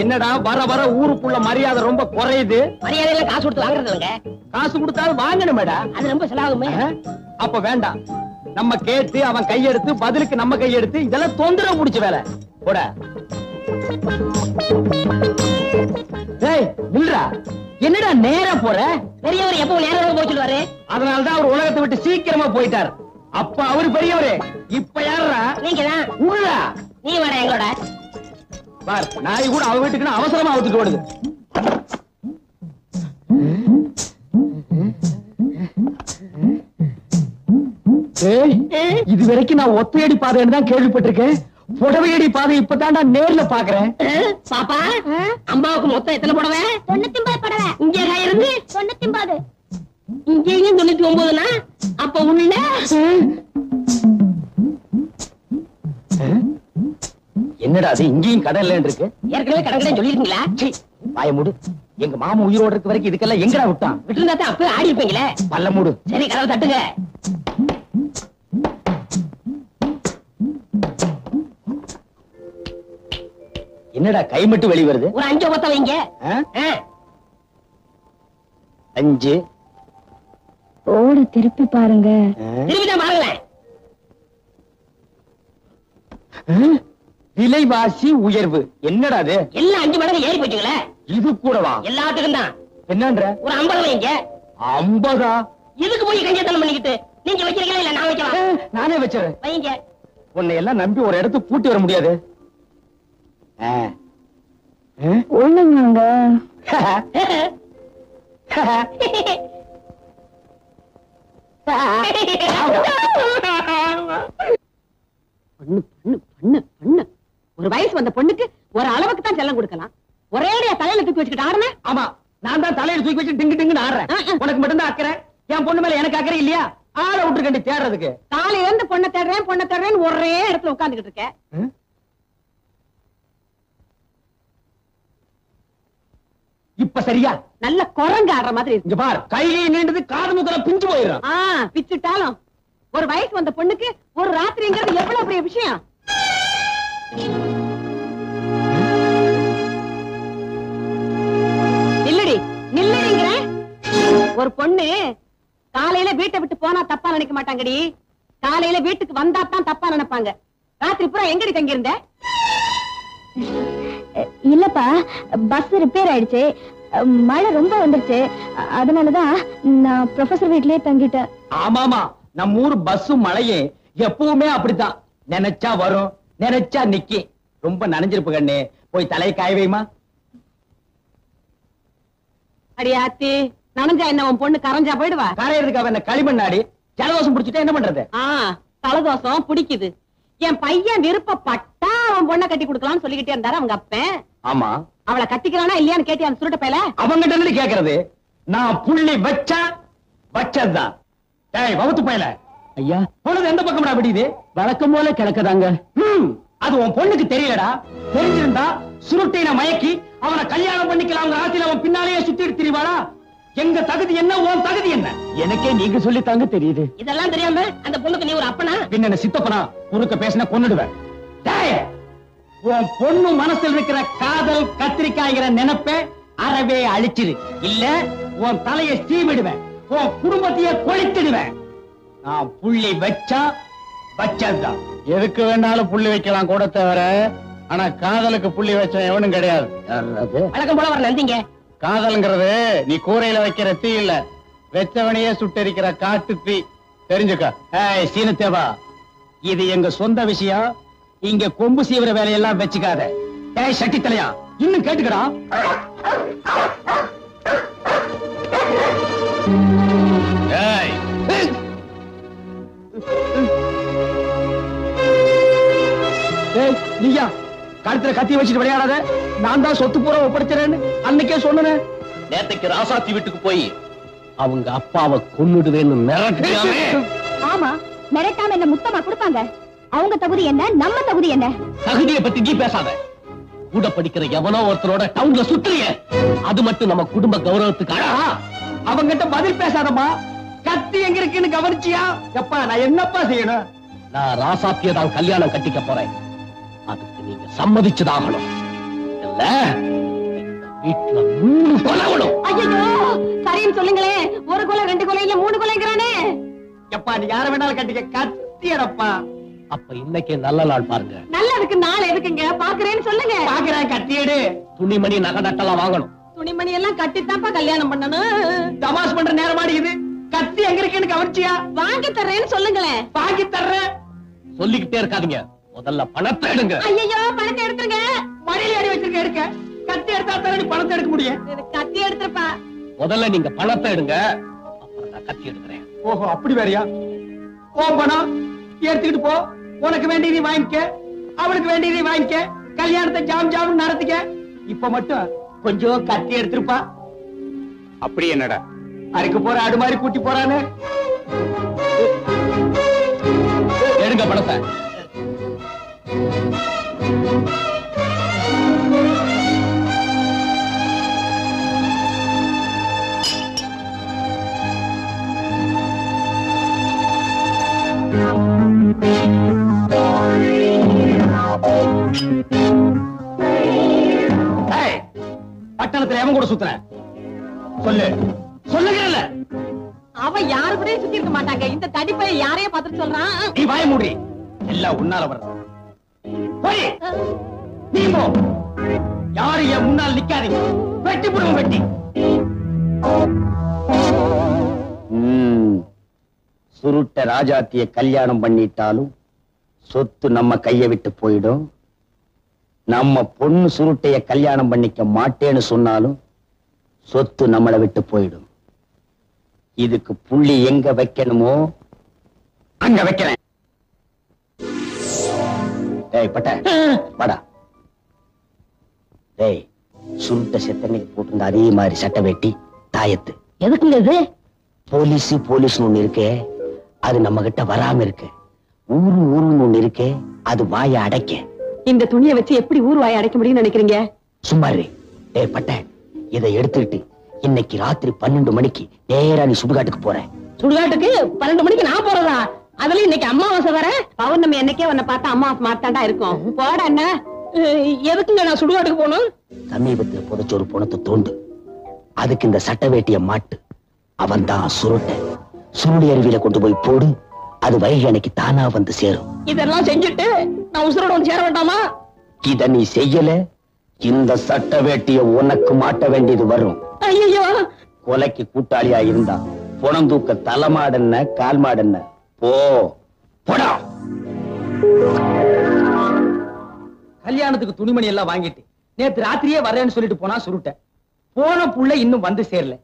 என்னடா வர வர ஊருக்குள்ள மரியாதை ரொம்ப குறையுது. மரியாதையில காசு கொடுத்து வாங்குறது இல்லைங்க, காசு கொடுத்தாலும் வாங்கணுமேடா. அது ரொம்ப செலவாகுமே. அப்ப வேண்டாம். நம்ம கேட்டு அவன் கையெடுத்து பதிலுக்கு நம்ம கையெடுத்து இதெல்லாம் தொந்தரவு முடிச்ச வேலை. போட. டேய் நில்றா. என்னடா நேரா போற? பெரியவர் எப்பவும் நேரம் போய் சொல்லுவாரு. அதனாலதான் அவர் உலகத்தை விட்டு சீக்கிரமா போயிட்டார். அப்ப அவரு பெரியவரு. இப்ப யாரா? நீங்க தான். உள்ளா நீ வாடா எங்களோட. பார், நாய் கூட அவ வீட்டுக்கு அவசரமா அவுத்துட்டு ஓடுது. இது வரைக்கும் நான் ஒத்தையடி பாதைன்னு தான் கேள்விப்பட்டிருக்கேன். புடவையடி பாதை இப்பதான்டா நேர்ல பாக்குறேன். பாப்பா, அம்மாவுக்கு மொத்தம் எத்தனை புடவை? 99 படவை. இங்க இருந்து 99. இங்கேயும் 99னா அப்ப உள்ள என்னடா அது இங்கேயும் கடல்ல இருக்கு? ஏற்கனவே கடற்கரை சொல்லிருக்கீங்களா? வாய மூடு. எங்க மாமா உயிரோடு இருக்க வரைக்கும் இதுக்கெல்லாம் எங்கடா விட்டான்? விட்டுருந்தா தான் அப்ப ஆடி இருப்பீங்களே. பல்ல மூடு. சரி, கதவை தட்டுங்க. என்னடா கை மட்டும் வெளி வருது? ஒரு 5 ஒத்த வைங்க. 5 ஓட திருப்பி பாருங்க. திரும்பிதான் பாருங்களேன். விலைவாசி உயர்வு. என்னடா அது? எல்லாம் 5 மடங்கு ஏறி போச்சுங்களே. இது கூடவா? எல்லாத்துக்கும் தான். என்னன்ற? ஒரு 50 வைங்க. 50? இதுக்கு போய் கஞ்சத்தனம் பண்ணிக்கிட்டு நீங்க வைக்கிறீங்களா இல்ல நான் வைக்கலாம்? நானே வச்சறேன். வைங்க. உன்னை எல்லாம் நம்பி ஒரு இடத்துக்கு பூட்டி வர முடியாது. ஒண்ணுங்க. பண்ணு பண்ணு பண்ணு பண்ணு. ஒரு வயசு வந்த பொண்ணுக்கு ஒரு அளவுக்கு தான் செல்லம் கொடுக்கலாம். ஒரேடியா தலையில தூக்கி வச்சுக்கிட்டு ஆடுன. ஆமா, நான் தான் தலையில தூக்கி வச்சு டிங்கு டிங்குன்னு ஆடுறேன். உனக்கு மட்டும் தான் அக்கறை. என் பொண்ணு மேல எனக்கு அக்கறை இல்லையா? ஆளை விட்டுருக்கண்டி தேடுறதுக்கு. காலையில இருந்து பொண்ணை தேடுறேன்னு ஒரே இடத்துல உட்கார்ந்துகிட்டு இருக்க. இப்ப சரியா? நல்ல குரங்கு ஆடுற மாதிரி இருக்கு. இங்க பார், கையை நீண்டது காது முக்கல பிஞ்சு போயிடும். பிச்சுட்டாலும் ஒரு வயசு வந்த பொண்ணுக்கு ஒரு ராத்திரிங்கிறது எவ்வளவு பெரிய விஷயம். நில்லடி நில்லடிங்கிற. ஒரு பொண்ணு காலையில வீட்டை விட்டு போனா தப்பா நினைக்க மாட்டாங்கடி. காலையில வீட்டுக்கு வந்தா தான் தப்பா நினைப்பாங்க. ராத்திரி பூரா எங்கடி தங்கி இருந்த? இல்லப்பா, பஸ் ரிப்பேர் ஆயிடுச்சு. மழை ரொம்ப வந்துருச்சு. அதனாலதான் நான் ப்ரொஃபசர் வீட்லயே தங்கிட்டேன். ஆமாமா, நம்ம ஊர் பஸ்ஸும் மழையே எப்பவுமே அப்படித்தான். நினைச்சா வரும், நினைச்சா நிக்கி. ரொம்ப நனைஞ்சிருப்பு கண்ணு. போய் தலையை காய வைமா. அடியாத்தி, நனைஞ்சா என்ன உன் பொண்ணு கரைஞ்சா போயிடுவா? கரையிறதுக்கு அவன் களிமண்ணாடி. ஜலதோஷம் பிடிச்சிட்டா என்ன பண்றது? தலதோஷம் பிடிக்குது. என் பையன் விருப்பப்பட்டா அவன் பொண்ணை கட்டி கொடுக்கலாம்னு சொல்லிக்கிட்டே இருந்தாரு அவங்க அப்பன். ஆமா, அவளை கட்டிக்கிறானா இல்லையான்னு கேட்டி அந்த சுருட்ட பையல. அவங்கிட்ட இருந்து கேக்குறது. நான் புள்ளி வச்சா வச்சதுதான். டேய் வவுத்து பையல. ஐயா, பொழுது எந்த பக்கம்டா விடியுது? வழக்கம் போல கிடக்குதாங்க. அது உன் பொண்ணுக்கு தெரியலடா. தெரிஞ்சிருந்தா சுருட்டின மயக்கி அவனை கல்யாணம் பண்ணிக்கலாம் ஆசையில அவன் பின்னாலேயே சுத்திட்டு திரிவாளா? எங்க தகுதி என்ன, உன் தகுதி என்ன? எனக்கே நீங்க சொல்லித்தாங்க தெரியுது. இதெல்லாம் தெரியாம அந்த பொண்ணுக்கு நீ ஒரு அப்பனா? பின்ன சித்தப்பனா? குறுக்க பேசின கொன்னுடுவேன். உன் பொண்ணு மனசில் இருக்கிற காதல் கத்திரிக்காய்கிற நினைப்ப அறவே அழிச்சிரு. இல்ல உன் தலையை சீவிடுவேன். உன் குடும்பத்தையே கொளித்திடுவேன். நான் புள்ளி வச்சா வச்சதுதான். எதுக்கு வேணாலும் புள்ளி வைக்கலாம் கூட தவிர, ஆனா காதலுக்கு புள்ளி வச்ச எவனும் கிடையாது. வழக்கம் போல வர நந்திங்க. காதல்ங்கிறது நீ கூரையில வைக்கிற தீ இல்ல, வெச்சவனையே சுட்டரிக்கிற காட்டு தீ. தெரிஞ்சுக்க. சீனத்தேவா, இது எங்க சொந்த விஷயம். இங்க கொம்பு சீவிர வேலையெல்லாம் வச்சுக்காத. சட்டி தலையா, இன்னும் கேட்டுக்கடா. நீயா கழுத்துல கத்தி வச்சுட்டு விளையாடாத. நான் தான் சொத்து பூரா ஒப்படைச்சேன்னு அன்னைக்கே சொன்னேன். நேத்தைக்கு ராசாத்தி வீட்டுக்கு போய் அவங்க அப்பாவை கொன்னுடுவேன்னு மிரட்டியாமே. ஆமா, மிரட்டாம என்ன முத்தமா கொடுப்பாங்க? அவங்க தகுதி என்ன, நம்ம தகுதி என்ன? தகுதியை பத்தி நீ பேசாத. கூட படிக்கிற எவனோ ஒருத்தரோட டவுன்ல சுத்துறிய, அது மட்டும் நம்ம குடும்ப கௌரவத்துக்கு அழகா? அவங்கிட்ட பதில் பேசாதம்மா. கத்தி எங்க இருக்குன்னு கவனிச்சியா? எப்பா நான் என்னப்பா செய்யணும்? நான் ராசாத்திய தான் கல்யாணம் கட்டிக்க போறேன். அதுக்கு நீங்க சம்மதிச்சுதாகணும். இல்ல வீட்டுல 3 கொலை விடும். ஐயோ சரின்னு சொல்லுங்களே. 1 கொலை 2 கொலை இல்ல 3 கொலைங்கிறானே. எப்பா நீ யார வேணாலும் கட்டிக்க, கத்தியடப்பா. அப்ப இன்னைக்கு நல்ல நாள் பாருங்க. நல்லதுக்கு நாள் எதுக்குங்க? பாக்குறேன்னு சொல்லுங்க. பாக்குறேன், கத்தியடு. துணிமணி நகை நட்டெல்லாம் வாங்கணும். துணிமணி எல்லாம் கட்டித்தாப்பா கல்யாணம் பண்ணணும். தமாஷ் பண்ற நேரமாடி இது. கத்தி எங்க இருக்குன்னு கவனிச்சியா? வாங்கி தர்றேன்னு சொல்லுங்களேன். வாங்கி தர்றேன். சொல்லிக்கிட்டே இருக்காதீங்க, முதல்ல பணத்தை எடுங்க. ஐயோ பணத்தை எடுத்துருங்க. மடியில அடி வச்சிருக்க, எடுக்க. கத்தி எடுத்தா தானே நீ பணத்தை எடுக்க முடியும். கத்தி எடுத்துருப்பா. முதல்ல நீங்க பணத்தை எடுங்க, அப்புறம் நான் கத்தி எடுக்கிறேன். ஓஹோ, அப்படி வேறையா? ஓ பணம் எடுத்துக்கிட்டு போ. உனக்கு வேண்டியதை வாங்கிக்க, அவளுக்கு வேண்டியதை வாங்கிக்க, கல்யாணத்தை ஜாம் ஜாம் நடத்திக்க. இப்ப மட்டும் கொஞ்சம் கத்தி எடுத்துருப்பா. அப்படி என்னடா அறுக்க போற ஆடு மாதிரி கூட்டி போறானு. எடுங்க பணத்தை. பட்டணத்துல எவன் கூட சுத்துற? சொல்லு, சொல்லுகிறல்ல. அவ யாரு கூட சுத்தி இருக்க மாட்டாங்க. இந்த தடிப்பை யாரையும் பார்த்துட்டு சொல்றான். நீ வாய மூடி. எல்லாம் உன்னால வர்றது. போய் நீ போ. யாரு என் முன்னால் நிக்காதீங்க. வெட்டி போடுவோம், வெட்டி. சுருட்ட ராஜாத்திய கல்யாணம் பண்ணிட்டாலும் சொத்து நம்ம கைய விட்டு போயிடும். நம்ம பொண்ணு சுருட்டைய கல்யாணம் பண்ணிக்க மாட்டேன்னு சொன்னாலும் சொத்து நம்மளை விட்டு போயிடும். இதுக்கு புள்ளி எங்க வைக்கணுமோ அங்க வைக்கிறேன். டேய் பட்ட வாடா. டேய், சுருட்ட செத்தன்னைக்கு போட்டு அதே மாதிரி சட்டை வெட்டி தாயத்து. எதுக்குங்க இது? போலீஸ் ஒண்ணு இருக்கே, அது நம்ம கிட்ட வராம இருக்கு. ஊருன்னு ஒண்ணு இருக்கே, அது வாய அடைக்க. இந்த துணியை வச்சு எப்படி ஊர் வாயை அடைக்க முடியும்னு நினைக்கிறீங்க? சும்மாரு. டேய் பட்ட, இதை எடுத்துக்கிட்டு இன்னைக்கு ராத்திரி 12 மணிக்கு நேரா நீ சுடுகாட்டுக்கு போற. சுடுகாட்டுக்கு 12 மணிக்கு நான் போறதா? அதுல இன்னைக்கு அம்மாவாசை வர. பௌர்ணமி என்னைக்கே உன்னை பார்த்தா அம்மாவாசை மாத்தாண்டா இருக்கும். போட என்ன? எதுக்குங்க நான் சுடுகாட்டுக்கு போகணும்? சமீபத்துல புதைச்ச ஒரு பணத்தை தோண்டு, அதுக்கு இந்த சட்ட வேட்டிய மாட்டு. அவன் தான் சுருட்ட. சுருடி அருவியில கொண்டு போய் போடு, அது வைகை அன்னைக்கு தானா வந்து சேரும். இதெல்லாம் செஞ்சுட்டு நான் உசுரோட வந்து சேர வேண்டாமா? இத நீ செய்யல, இந்த சட்ட வேட்டிய உனக்கு மாட்ட வேண்டியது வரும். ஐயோ, கொலைக்கு கூட்டாளியா இருந்தா புணம் தூக்க தலைமாடன்ன கால் மாடன்ன போ போடா. கல்யாணத்துக்கு துணிமணி எல்லாம் வாங்கிட்டு நேத்து ராத்திரியே வரேன்னு சொல்லிட்டு போனா சுருட்ட. போன புள்ள இன்னும் வந்து சேரல.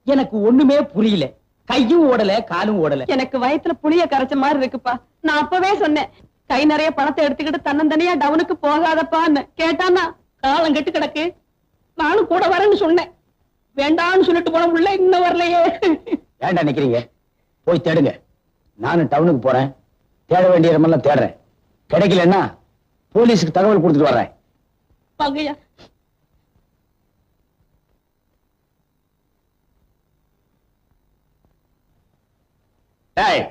எனக்கு ஒண்ணுமே புரியல. கையும் ஓடல, காலும் ஓடல. எனக்கு வயித்துல புளிய கரைச்ச மாதிரி இருக்குப்பா. நான் அப்பவே சொன்னேன், கை நிறைய பணத்தை எடுத்துக்கிட்டு தன்னந்தனியா டவுனுக்கு போகாதப்பான்னு. கேட்டானா காலம் கெட்டு கிடக்கு. நானும் கூட வரேன்னு சொன்னேன். வேண்டான்னு சொல்லிட்டு போன உள்ள இன்னும் வரலையே. வேண்டாம் நிக்கிறீங்க, போய் தேடுங்க. நானும் டவுனுக்கு போறேன், தேட வேண்டிய இடமெல்லாம் தேடுறேன். கிடைக்கலன்னா போலீஸுக்கு தகவல் கொடுத்துட்டு வர்றேன். வாங்கய்யா. டேய்,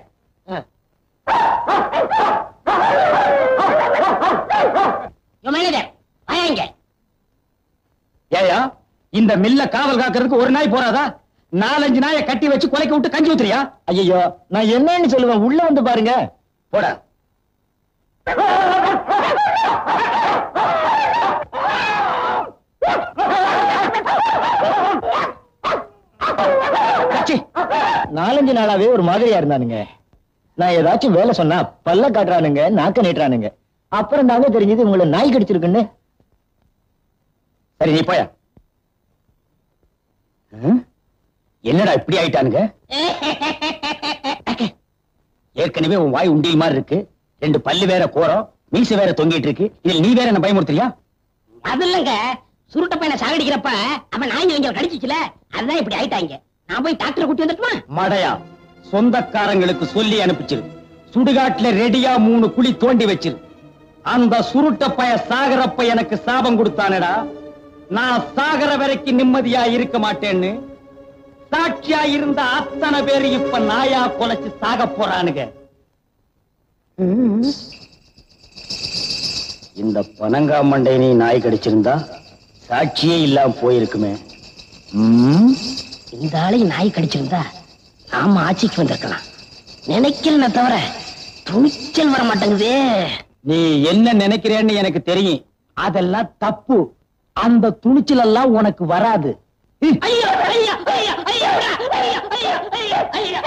ஏயா இந்த மில்ல காவல் காக்கிறதுக்கு ஒரு நாய் போறாதா? 4-5 நாயை கட்டி வச்சு கொலைக்க விட்டு கஞ்சி ஊத்துறியா? ஐயோ, நான் என்னன்னு சொல்லுவேன், உள்ள வந்து பாருங்க. போடா. கச்சி, 4-5 நாளாவே ஒரு மாதிரியா இருந்தானுங்க. நான் ஏதாச்சும் வேலை சொன்னா பல்ல காட்டுறானுங்க, நாக்க நீட்டுறானுங்க. அப்புறம் தாங்க தெரிஞ்சது உங்களை நாய் கடிச்சிருக்குன்னு. சரி, நீ போயா. என்னடா இப்படி ஆயிட்டானுங்க? ஏற்கனவே உன் வாய் உண்டியல் மாதிரி இருக்கு. 2 பல்லு வேற கோரம், மீசை வேற தொங்கிட்டு இருக்கு. இதில் நீ வேற என்ன பயமுறுத்துறியா? அது இல்லங்க, சுருட்ட பையனை சாகடிக்கிறப்ப அவன் நாய் இங்க கடிச்சிச்சுல, அதுதான் இப்படி ஆயிட்டாங்க. நான் போய் டாக்டரை கூட்டி வந்துட்டுமா? மடையா, சொந்தக்காரங்களுக்கு சொல்லி அனுப்பிச்சிரு. சுடுகாட்டுல ரெடியா 3 குழி தோண்டி வச்சிரு. அந்த சுருட்ட பைய சாகரப்ப எனக்கு சாபம் கொடுத்தானடா. நான் சாகர வரைக்கும் நிம்மதியா இருக்க மாட்டேன்னு சாட்சியா இருந்த அத்தனை பேரு இப்ப நாயா கொலைச்சு சாக போறானுங்க. இந்த பனங்காமண்டை நீ நாய் கடிச்சிருந்தா சாட்சியே இல்லாம போயிருக்குமே. இந்த ஆளையும் நாய் கடிச்சிருந்தா நாம ஆட்சிக்கு வந்திருக்கலாம். நினைக்கிறேன் தவிர துணிச்சல் வர மாட்டேங்குதே. நீ என்ன நினைக்கிறேன்னு எனக்கு தெரியும். அதெல்லாம் தப்பு. அந்த துணிச்சல் எல்லாம் உனக்கு வராது. ஐயா ஐயா ஐயா ஐயா ஐயா ஐயா ஐயா.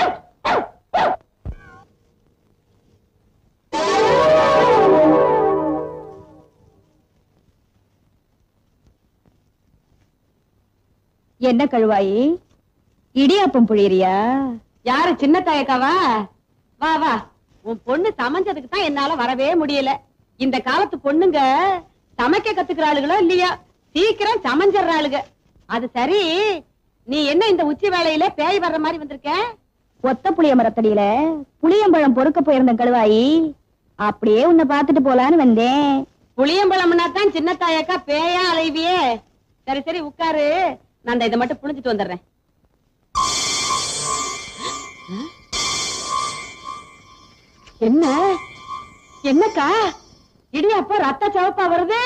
என்ன கழுவாயி, இடியாப்பம் புழியறியா? யாரு சின்ன தாயக்காவா? வா வா, உன் பொண்ணு சமைஞ்சதுக்கு தான் என்னால வரவே முடியல. இந்த காலத்து பொண்ணுங்க சமைக்க கத்துக்கிற ஆளுகளோ இல்லையா, சீக்கிரம் சமைஞ்சிடறாளுங்க. அது சரி, நீ என்ன இந்த உச்சி வேளையில பேய் வர்ற மாதிரி வந்திருக்க? ஒத்த புளிய மரத்தடியில புளியம்பழம் பொறுக்க போயிருந்த கழுவாயி, அப்படியே உன்னை பாத்துட்டு போலான்னு வந்தேன். புளியம்பழம்னா தான் சின்ன தாயக்கா பேயா அலைவியே. சரி சரி உட்காரு, நான் இதை மட்டும் புளிஞ்சிட்டு வந்துடுறேன். என்ன என்னக்கா இடியாப்பா ரத்த சிவப்பா வருது?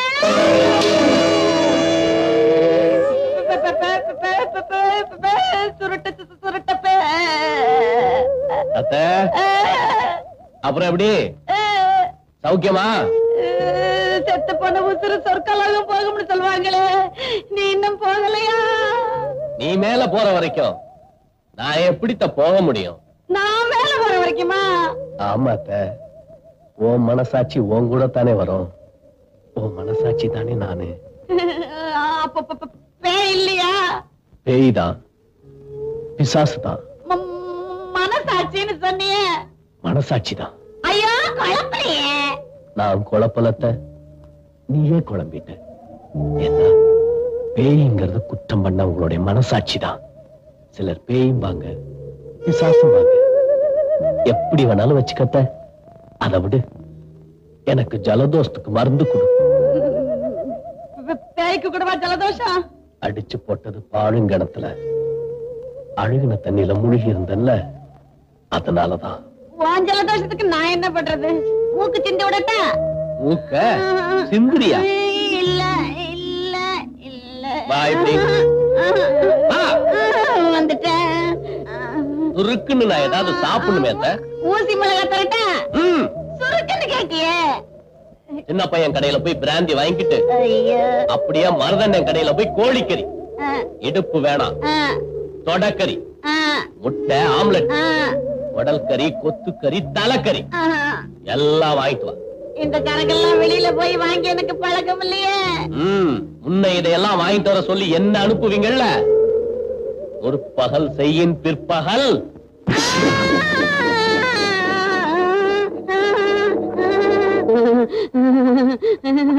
அப்புறம் எப்படி சௌக்கியமா? செத்து போன உசுறு சொற்களாக போகும்னு சொல்லுவாங்களே, நீ இன்னும் போகலையா? நீ மேல போற வரைக்கும் நான் எப்படித்த போக முடியும்? நான் மேல போற வரைக்குமா? ஆமாத்த, உன் மனசாட்சி உன் கூட தானே வரும். உன் மனசாட்சி தானே நானு. பேய் இல்லையா? பேய்தான், பிசாசுதான். மனசாட்சின்னு சொன்னியே. மனசாட்சிதான். ஐயோ குழப்பலையே. நான் குழப்பலத்த, நீயே குழம்பிட்ட. என்ன பேய்ங்கிறது குற்றம் பண்ண உங்களுடைய மனசாட்சி தான். சிலர் பேயும்பாங்க, பிசாசும்பாங்க. எப்படி வேணாலும் வச்சுக்கத்த. அதை விடு, எனக்கு ஜலதோஷத்துக்கு மருந்து கொடு. பேய்க்கு கூடவா ஜலதோஷம்? அடிச்சு போட்டது பாழுங்கணத்துல அழுகின தண்ணியில முழுகி இருந்தல்ல, அதனாலதான். உன் ஜலதோஷத்துக்கு நான் என்ன பண்றது? மூக்கு சிந்து விடட்டா? மூக்க சிந்திரியா? இல்ல இல்ல இல்ல. வா இப்படி. வந்துட்டேன். சுருக்குன்னு நான் ஏதாவது சாப்பிடணுமே. ஊசி மிளகா தரட்டா? சுருக்குன்னு கேட்டியே. சின்ன பையன் கடையில போய் பிராந்தி வாங்கிட்டு அப்படியே மருதண்ணன் கடையில போய் கோழிக்கறி, இடுப்பு வேணாம், தொடக்கறி, முட்டை ஆம்லெட், உடல் கறி, கொத்துக்கறி, தலைக்கறி எல்லாம் வாங்கிட்டு வா. இந்த கணக்கெல்லாம் வெளியில போய் வாங்கி எனக்கு பழக்கம் இல்லையே. முன்ன இதையெல்லாம் வாங்கிட்டு வர சொல்லி என்ன அனுப்புவீங்கல்ல? ஒரு பகல் செய்யின் பிற்பகல்.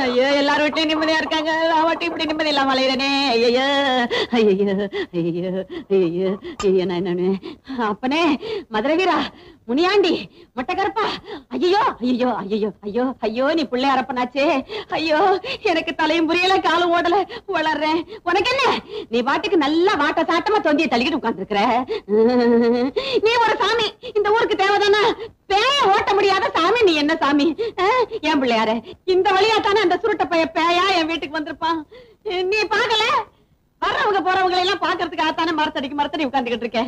ஐயோ, எல்லாரும் வீட்லயும் நிம்மதியா இருக்காங்க, நான் மட்டும் இப்படி நிம்மதி இல்லாம அலையிறனே. ஐயோ ஐயோ ஐயோ ஐயோ ஐயோ. நான் என்னன்னு அப்பனே, மதுரை வீரா, முனியாண்டி, மொட்டைக்கருப்பா, ஐயோ ஐயோ ஐயோ ஐயோ ஐயோ, நீ பிள்ளை அரப்பனாச்சே. ஐயோ, எனக்கு தலையும் புரியல, காலும் ஓடல, வளர்றேன். உனக்கு என்ன? நீ பாட்டுக்கு நல்லா வாட்ட சாட்டமா தொந்தியை தள்ளிக்கிட்டு உட்கார்ந்துருக்கிற. நீ ஒரு சாமி இந்த ஊருக்கு தேவைதானா? பேய ஓட்ட முடியாத சாமி நீ என்ன சாமி? என் பிள்ளையார, இந்த வழியா தானே அந்த சுருட்ட பைய பேயா என் வீட்டுக்கு வந்திருப்பான். நீ பாக்கல? வர்றவங்க போறவங்களை எல்லாம் பாக்குறதுக்கு ஆத்தானே மரத்தடி உட்கார்ந்துகிட்டு இருக்க.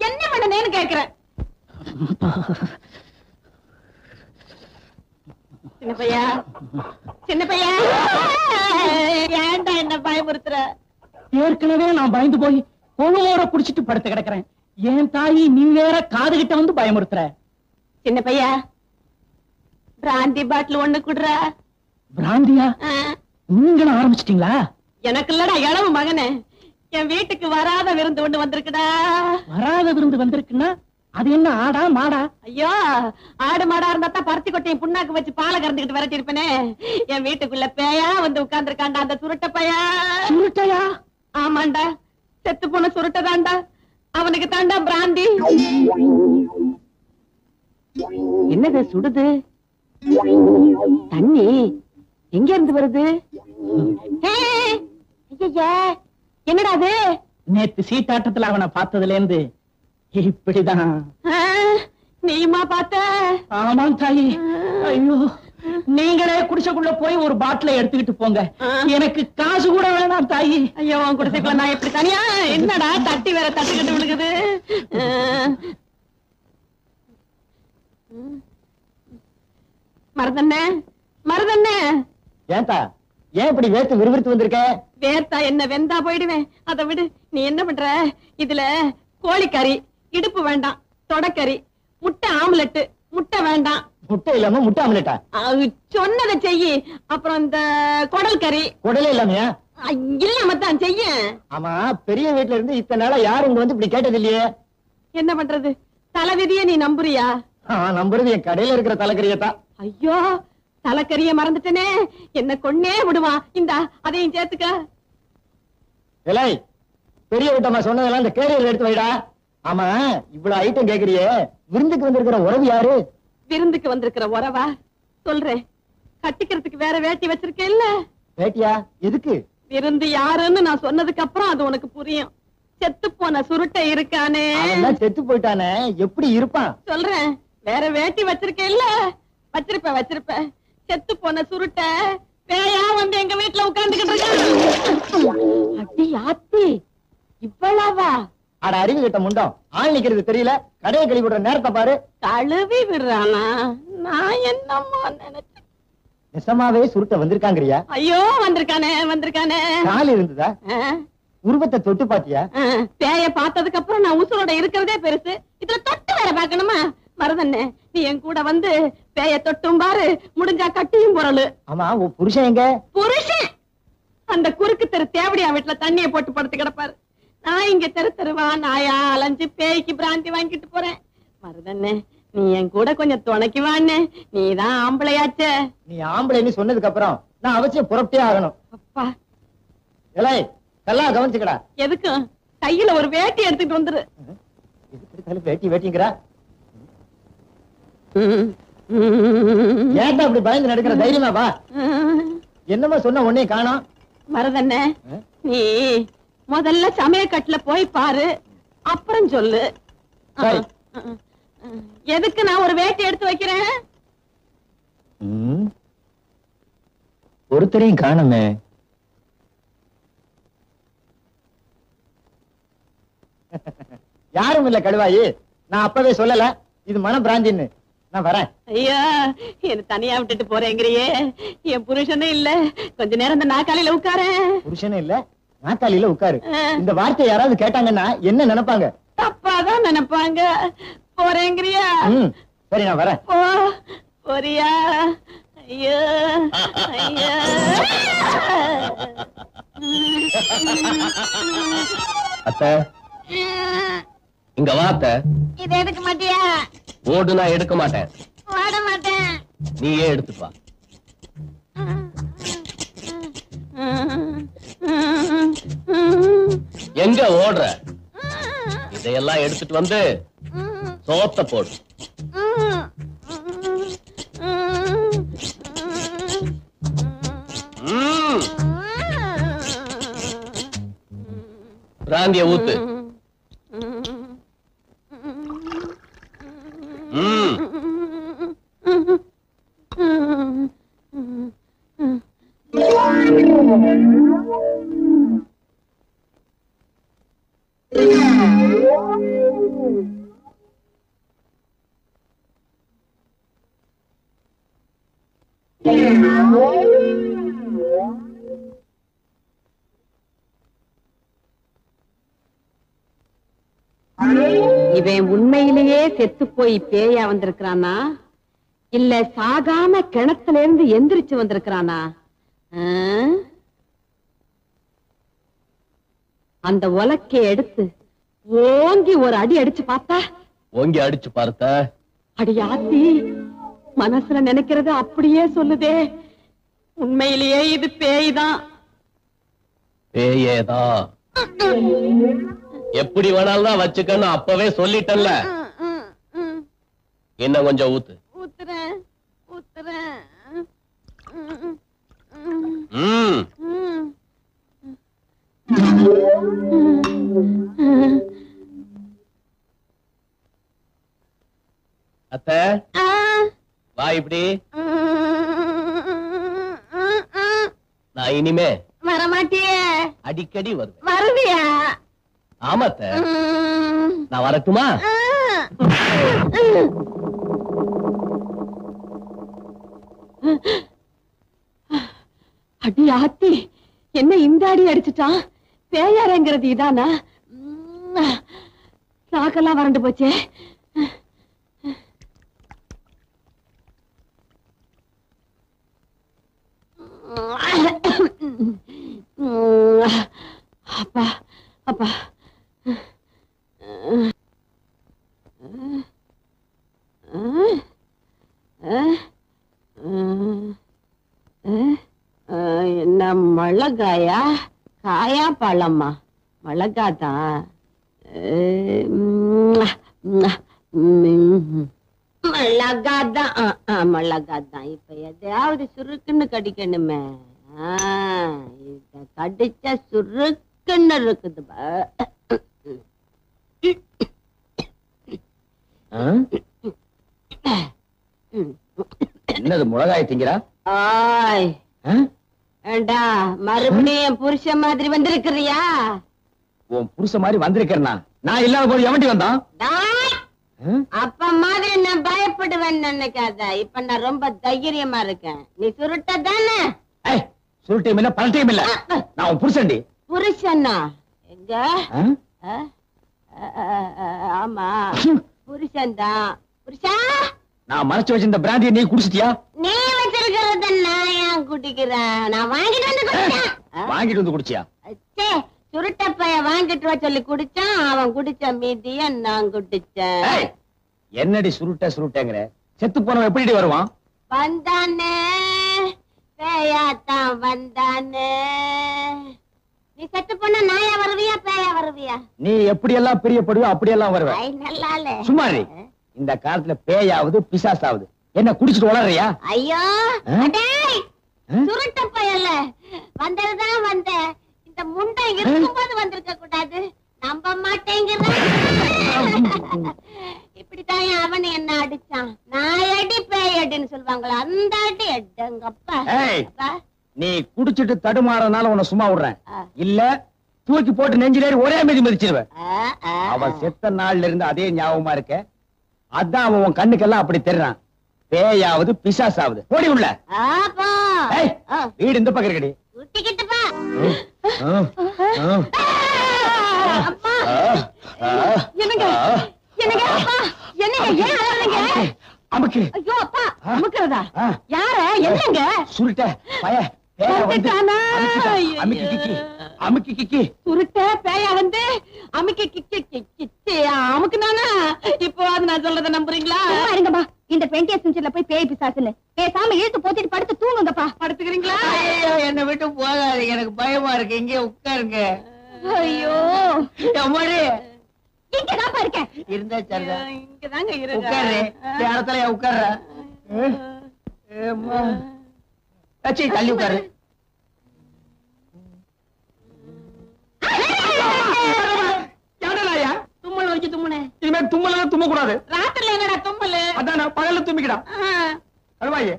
என்ன பண்ணனேன்னு கேக்குறேன். சின்ன பையா, சின்ன பையா, ஏன்டா என்ன பயமுறுத்துற? ஏற்கனவே நான் பயந்து போய் பொழுவோட குடிச்சிட்டு படுத்து கிடக்குறேன். என் தாயி நீ வேற காதுகிட்ட வந்து பயமுறுத்துற. சின்ன பையா, பிராந்தி பாட்டில் ஒண்ணு குடுற. பிராந்தியா? நீங்களும் ஆரம்பிச்சிட்டீங்களா? எனக்கு இல்லடா இளவு மகனே, என் வீட்டுக்கு வராத விருந்து ஒண்ணு வந்திருக்குடா. வராத விருந்து வந்திருக்குன்னா அது என்ன, ஆடா மாடா? ஐயோ, ஆடு மாடா இருந்தா தான் பருத்தி கொட்டையும் புண்ணாக்கு வச்சு பாலை கறந்துக்கிட்டு விரட்டி இருப்பேனே. என் வீட்டுக்குள்ள பேயா வந்து உட்கார்ந்து இருக்காண்டா அந்த சுருட்ட பையா. சுருட்டையா? ஆமாண்டா, செத்து போன சுருட்டதாண்டா. அவனுக்கு தாண்டா பிராந்தி. என்னது சுடுது? தண்ணி எங்க இருந்து வருது? என்னடா அது? நேத்து சீட்டாட்டத்துல அவனை பார்த்ததுல இருந்து இப்படிதான். நீமா பார்த்த? ஆமாம் தாயி. ஐயோ, நீங்களே குடிசைக்குள்ள போய் ஒரு பாட்டில எடுத்துக்கிட்டு போங்க. எனக்கு காசு கூட வேணாம் தாயி. ஐயோ குடிசைக்குள்ள நான் எப்படி தனியா? என்னடா தட்டி வேற தட்டுக்கிட்டு விழுகுது. மருதண்ணே, மருதண்ணே. ஏன்டா ஏன் இப்படி வேர்த்து விறுவிறுத்து வந்திருக்க? வேர்த்தா என்ன, வெந்தா போயிடுவேன். அதை விடு. நீ என்ன பண்ற? இதுல கோழிக்கறி, இடுப்பு வேண்டாம், தொடக்கறி, முட்டை ஆம்லெட், முட்டை வேண்டாம். முட்டை இல்லாம முட்டை ஆம்லெட்டா? சொன்னதை செய்யி. அப்புறம் இந்த குடல் கறி. குடலே இல்லாமையா? இல்லாம தான் செய்ய. ஆமா, பெரிய வீட்டுல இருந்து இத்தனை நாளா யாரும் இங்க வந்து இப்படி கேட்டது இல்லையே. என்ன பண்றது? தலைவிதிய நீ நம்புறியா? நம்புறது என் கடையில இருக்கிற தலைக்கறியத்தான். ஐயோ, தலைக்கறிய மறந்துட்டனே. என்ன கொன்னே விடுவான். இந்தா அதையும் சேர்த்துக்க. இலை பெரிய வீட்டம்மா சொன்னதெல்லாம் இந்த கேரியர் எடுத்து வைடா. ஆமா, இவ்வளவு ஐட்டம் கேக்குறியே, விருந்துக்கு வந்திருக்கிற உறவு யாரு? விருந்துக்கு வந்திருக்கிற உறவா? சொல்றேன். கட்டிக்கிறதுக்கு வேற வேட்டி வச்சிருக்கேன் இல்ல? வேட்டியா? எதுக்கு? விருந்து யாருன்னு நான் சொன்னதுக்கு அப்புறம் அது உனக்கு புரியும். செத்து போன சுருட்டை இருக்கானே. அவன் செத்து போயிட்டானே, எப்படி இருப்பான்? சொல்றேன். வேற வேட்டி வச்சிருக்கேன் இல்ல? வச்சிருப்ப. செத்து போன சுருட்டை பேயா வந்து எங்க வீட்டுல உட்கார்ந்துகிட்டு இருக்கான். அடி ஆத்தி, இவ்வளவா? அட அறிவு கிட்ட முண்டம், ஆள் நிக்கிறது தெரியல. கடையை கழுவி விடுற நேரத்தை பாரு. கழுவி விடுறானா? நான் என்னம்மா நினைச்சேன். நிசமாவே சுருட்ட வந்திருக்காங்கறியா? ஐயோ, வந்திருக்கானே. கால் இருந்ததா? உருவத்தை தொட்டு பாத்தியா? பேய பார்த்ததுக்கு அப்புறம் நான் உசுரோட இருக்கிறதே பெருசு. இதுல தொட்டு வேற பாக்கணுமா? மருதண்ணே, நீ என் கூட வந்து பேய தொட்டும் பாரு, முடிஞ்சா கட்டியும் பொருள். ஆமா, உன் புருஷன் எங்க? புருஷன் அந்த குறுக்கு தெரு தேவடியா வீட்டுல தண்ணியை போட்டு படுத்து கிடப்பாரு. நான் இங்க தெருவா நாயா அலைஞ்சு பேய்க்கு பிராந்தி வாங்கிட்டு போறேன். மருதண்ணே, நீ என் கூட கொஞ்சம் துணைக்கு வாண்ணே. நீதான் ஆம்பளையாச்சே. நீ ஆம்பளைன்னு சொன்னதுக்கு அப்புறம் நான் அவசியம் புறப்பட்டே ஆகணும். அப்பா, இலை நல்லா கவனிச்சுக்கடா. எதுக்கு? கையில ஒரு வேட்டி எடுத்துட்டு வந்துரு. வேட்டி வேட்டிங்கிறா? ஏன்டா அப்படி பயந்து நடக்கிற? தைரியமா வா. என்னமா சொன்ன உடனே காணோம்? மருதண்ணே, நீ முதல்ல சமயக்கட்டுல போய் பாரு, அப்புறம் சொல்லு. சரி. எதுக்கு நான் ஒரு வேட்டி எடுத்து வைக்கிறேன்? ஒருத்தரையும் காணுமே. யாரும் இல்ல கழுவாயி. நான் அப்பவே சொல்லல இது மன பிராந்தின்னு. நான் வரேன். ஐயா, என்ன தனியா விட்டுட்டு போறேங்கிறியே. என் புருஷனே இல்ல. கொஞ்ச நேரம் இந்த நாக்காலியில உட்காரு. புருஷனே இல்ல, நாக்காலியில உட்காரு. இந்த வார்த்தை யாராவது கேட்டாங்கன்னா என்ன நினைப்பாங்க? தப்பாதான் நினைப்பாங்க. போறேங்கிறியா? சரி, நான் வரேன். போறியா? ஐயோ, ஐயோ. அத்தை, இங்க வா அத்தை. இத எடுக்க மாட்டியா? ஓடு, நான் எடுக்க மாட்டேன். ஓட மாட்டேன். நீயே எடுத்துட்டு வா. எங்க ஓடுற? இதையெல்லாம் எடுத்துட்டு வந்து சோத்த போடு. பிராந்திய ஊத்து. இவன் உண்மையிலேயே செத்து போய் பேயா வந்திருக்கிறானா, இல்ல சாகாம கிணத்துல இருந்து எந்திரிச்சு வந்திருக்கிறானா? அந்த உலக்கை எடுத்து ஓங்கி ஒரு அடி அடிச்சு பார்த்தா? ஓங்கி அடிச்சு பார்த்த? அடியாத்தி, மனசுல நினைக்கிறது அப்படியே சொல்லுதே. உண்மையிலேயே இது பேய்தான். பேயேதான். எப்படி வேணாலும் தான் வச்சுக்கன்னு அப்பவே சொல்லிட்டல்ல. இன்னும் கொஞ்சம் ஊத்து. ஊத்துறேன். அத்தை, வா இப்படி. நான் இனிமே வரமாட்டியே. அடிக்கடி வருவேன். வருவியா? ஆமாத்த. நான் வரட்டுமா? அடி ஆத்தி, என்ன இந்த அடி அடிச்சுட்டான்? பேயாரங்கிறது இதானா? நாக்கெல்லாம் வறண்டு போச்சே. அப்பா அப்பா, என்ன மிளகாயா காயா பழமா? மிளகாதான். மிளகாதான் மிளகாதான். இப்ப எதையாவது சுருக்குன்னு கடிக்கணுமே. இத கடிச்சா சுருக்குன்னு இருக்குது. என்னது மிளகாய் திங்கிறா? ஆய் ஏண்டா, மறுபடியும் புருஷ மாதிரி வந்திருக்கிறியா? உன் புருஷ மாதிரி வந்திருக்கிறனா? நான் இல்லாத போது எவன்டி வந்தான்? அப்ப மாதிரி நான் பயப்படுவேன் நினைக்காத. இப்ப நான் ரொம்ப தைரியமா இருக்கேன். நீ சுருட்ட தானே? சுருட்டையும் இல்ல பல்ட்டையும் இல்ல. நான் உன் புருஷன்டி. புருஷனா? எங்க? ஆமா புருஷன் தான். புருஷா, நான் மறைச்சு வச்சிருந்த பிராந்தியை நீ குடிச்சிட்டியா? நீ வச்சிருக்கிறத நான் ஏன் குடிக்கிறேன்? நான் வாங்கிட்டு வந்து குடிச்சேன். வாங்கிட்டு வந்து குடிச்சியா? சுருட்ட பைய வாங்கிட்டு வா சொல்லி குடிச்சான். அவன் குடிச்ச மீதிய நான் குடிச்சேன். என்னடி சுருட்ட சுருட்டங்கிற? செத்து போனவன் எப்படி வருவான்? வந்தானே, பேயாத்தான் வந்தானே. நீ செத்து போன நாயா வருவியா பேயா வருவியா? நீ எப்படி எல்லாம் பிரியப்படுவோ அப்படியெல்லாம் வருவ. நல்லாலே சும்மா இந்த காலத்துல பேயாவது பிசாசாவது என்ன குடிச்சிட்டு வளர்றியா? ஐயோ சுருட்ட பயல்ல வந்ததுதான் வந்த. இந்த முண்டை இருக்கும்போது வந்திருக்க கூடாது. நம்ப மாட்டேங்கிற. இப்படித்தான் அவன் என்ன அடிச்சான். நான் அடி பேய் அடின்னு சொல்லுவாங்களா, அந்த அடி எங்கப்பா. நீ குடிச்சிட்டு தடுமாறனால உன்னை சும்மா விடுறேன். இல்ல தூக்கி போட்டு நெஞ்சிலேறி ஒரே மீதி மிதிச்சிருவேன். அவன் செத்த நாள்ல இருந்து அதே ஞாபகமா இருக்க. அதான் அவன் உன் கண்ணுக்கெல்லாம் அப்படி தெரிறான். பேயாவது பிசாசாவது. ஓடி உள்ள. வீடு இந்த பக்கம் இருக்கடி. அமுக்கு. ஐயோ அப்பா, அமுக்குறதா? யார? என்னங்க? சுருட்ட பய அமுக்கி கிக்கி. சுருட்ட பேயா வந்து அமுக்கி கிக்கி அமுக்குனானா? இப்போ அது நான் சொல்றத நம்புறீங்களா? இருங்கப்பா, இந்த 20th செஞ்சுரில போய் பேய் பிசாசுன்னு பேசாம இழுத்து போத்திட்டு படுத்து தூங்குங்கப்பா. படுத்துக்கிறீங்களா? என்ன விட்டு போகாது, எனக்கு பயமா இருக்கு. இங்கே உட்காருங்க. ஐயோ அம்மாடி, இங்கதான்ப்பா இருக்கேன். இருந்தா சரிதா. இங்கதாங்க இருக்கு. உட்காரு. இடத்துல உட்கார்ற. தள்ளி உட்காரு. தும்மல் வச்சு தும்முனே. இனிமே தும்மல தும்ம கூடாது. ராத்திரில என்னடா தும்மல்? அதான் பகல்ல தும்பிக்கிடா. அல்வாயே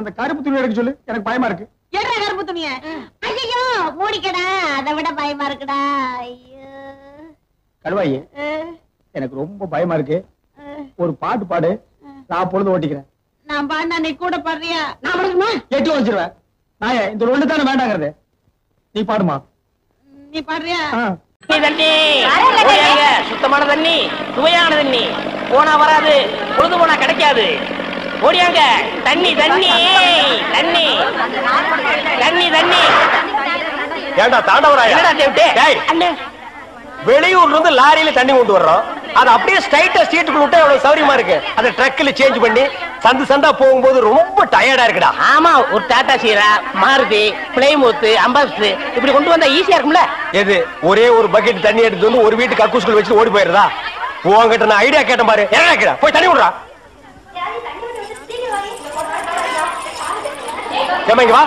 அந்த கருப்பு துணி எடுக்க சொல்லு, எனக்கு பயமா இருக்கு. என்ன கருப்பு துணிய? ஐயோ மூடிக்கடா, அதை விட பயமா இருக்குடா. ஐயோ கடுவாயே, எனக்கு ரொம்ப பயமா இருக்கு. ஒரு பாட்டு பாடு, நான் பொழுது ஓட்டிக்கிறேன். நான் பாண்டா, நீ கூட பாடுறியா? நான் பாடுமா? எட்டு வச்சிருவேன். நான் இந்த ஒண்ணு தானே வேண்டாங்கிறது. நீ பாடுமா? நீ பாடுறியா? தண்ணி சுத்தமான தண்ணி, சுவையான தண்ணி. போனா வராது, பொழுது போனா கிடைக்காது. ஓடியாங்க. தண்ணி தண்ணி தண்ணி தண்ணி தண்ணி. ஏண்டா தாண்டவராயா? வெளியூர்ல இருந்து லாரியில தண்ணி கொண்டு வர்றோம். அது அப்படியே ஸ்ட்ரைட்டா ஸ்ட்ரீட்டுக்குள்ள விட்டா எவ்வளவு சௌரியமா இருக்கு. அதை ட்ரக்ல சேஞ்ச் பண்ணி சந்து சந்தா போகும்போது ரொம்ப டயர்டா இருக்குடா. ஆமா, ஒரு டாடா சீரா, மாருதி, பிளைமூத், அம்பாஸ்டர் இப்படி கொண்டு வந்தா ஈஸியா இருக்கும்ல. எது ஒரே ஒரு பக்கெட் தண்ணி எடுத்து வந்து ஒரு வீட்டு கக்கூஸ்குள்ள வச்சு ஓடி போயிருதா? உங்ககிட்ட நான் ஐடியா கேட்டேன் பாரு. என்ன போய் தண்ணி விடுறா. வா.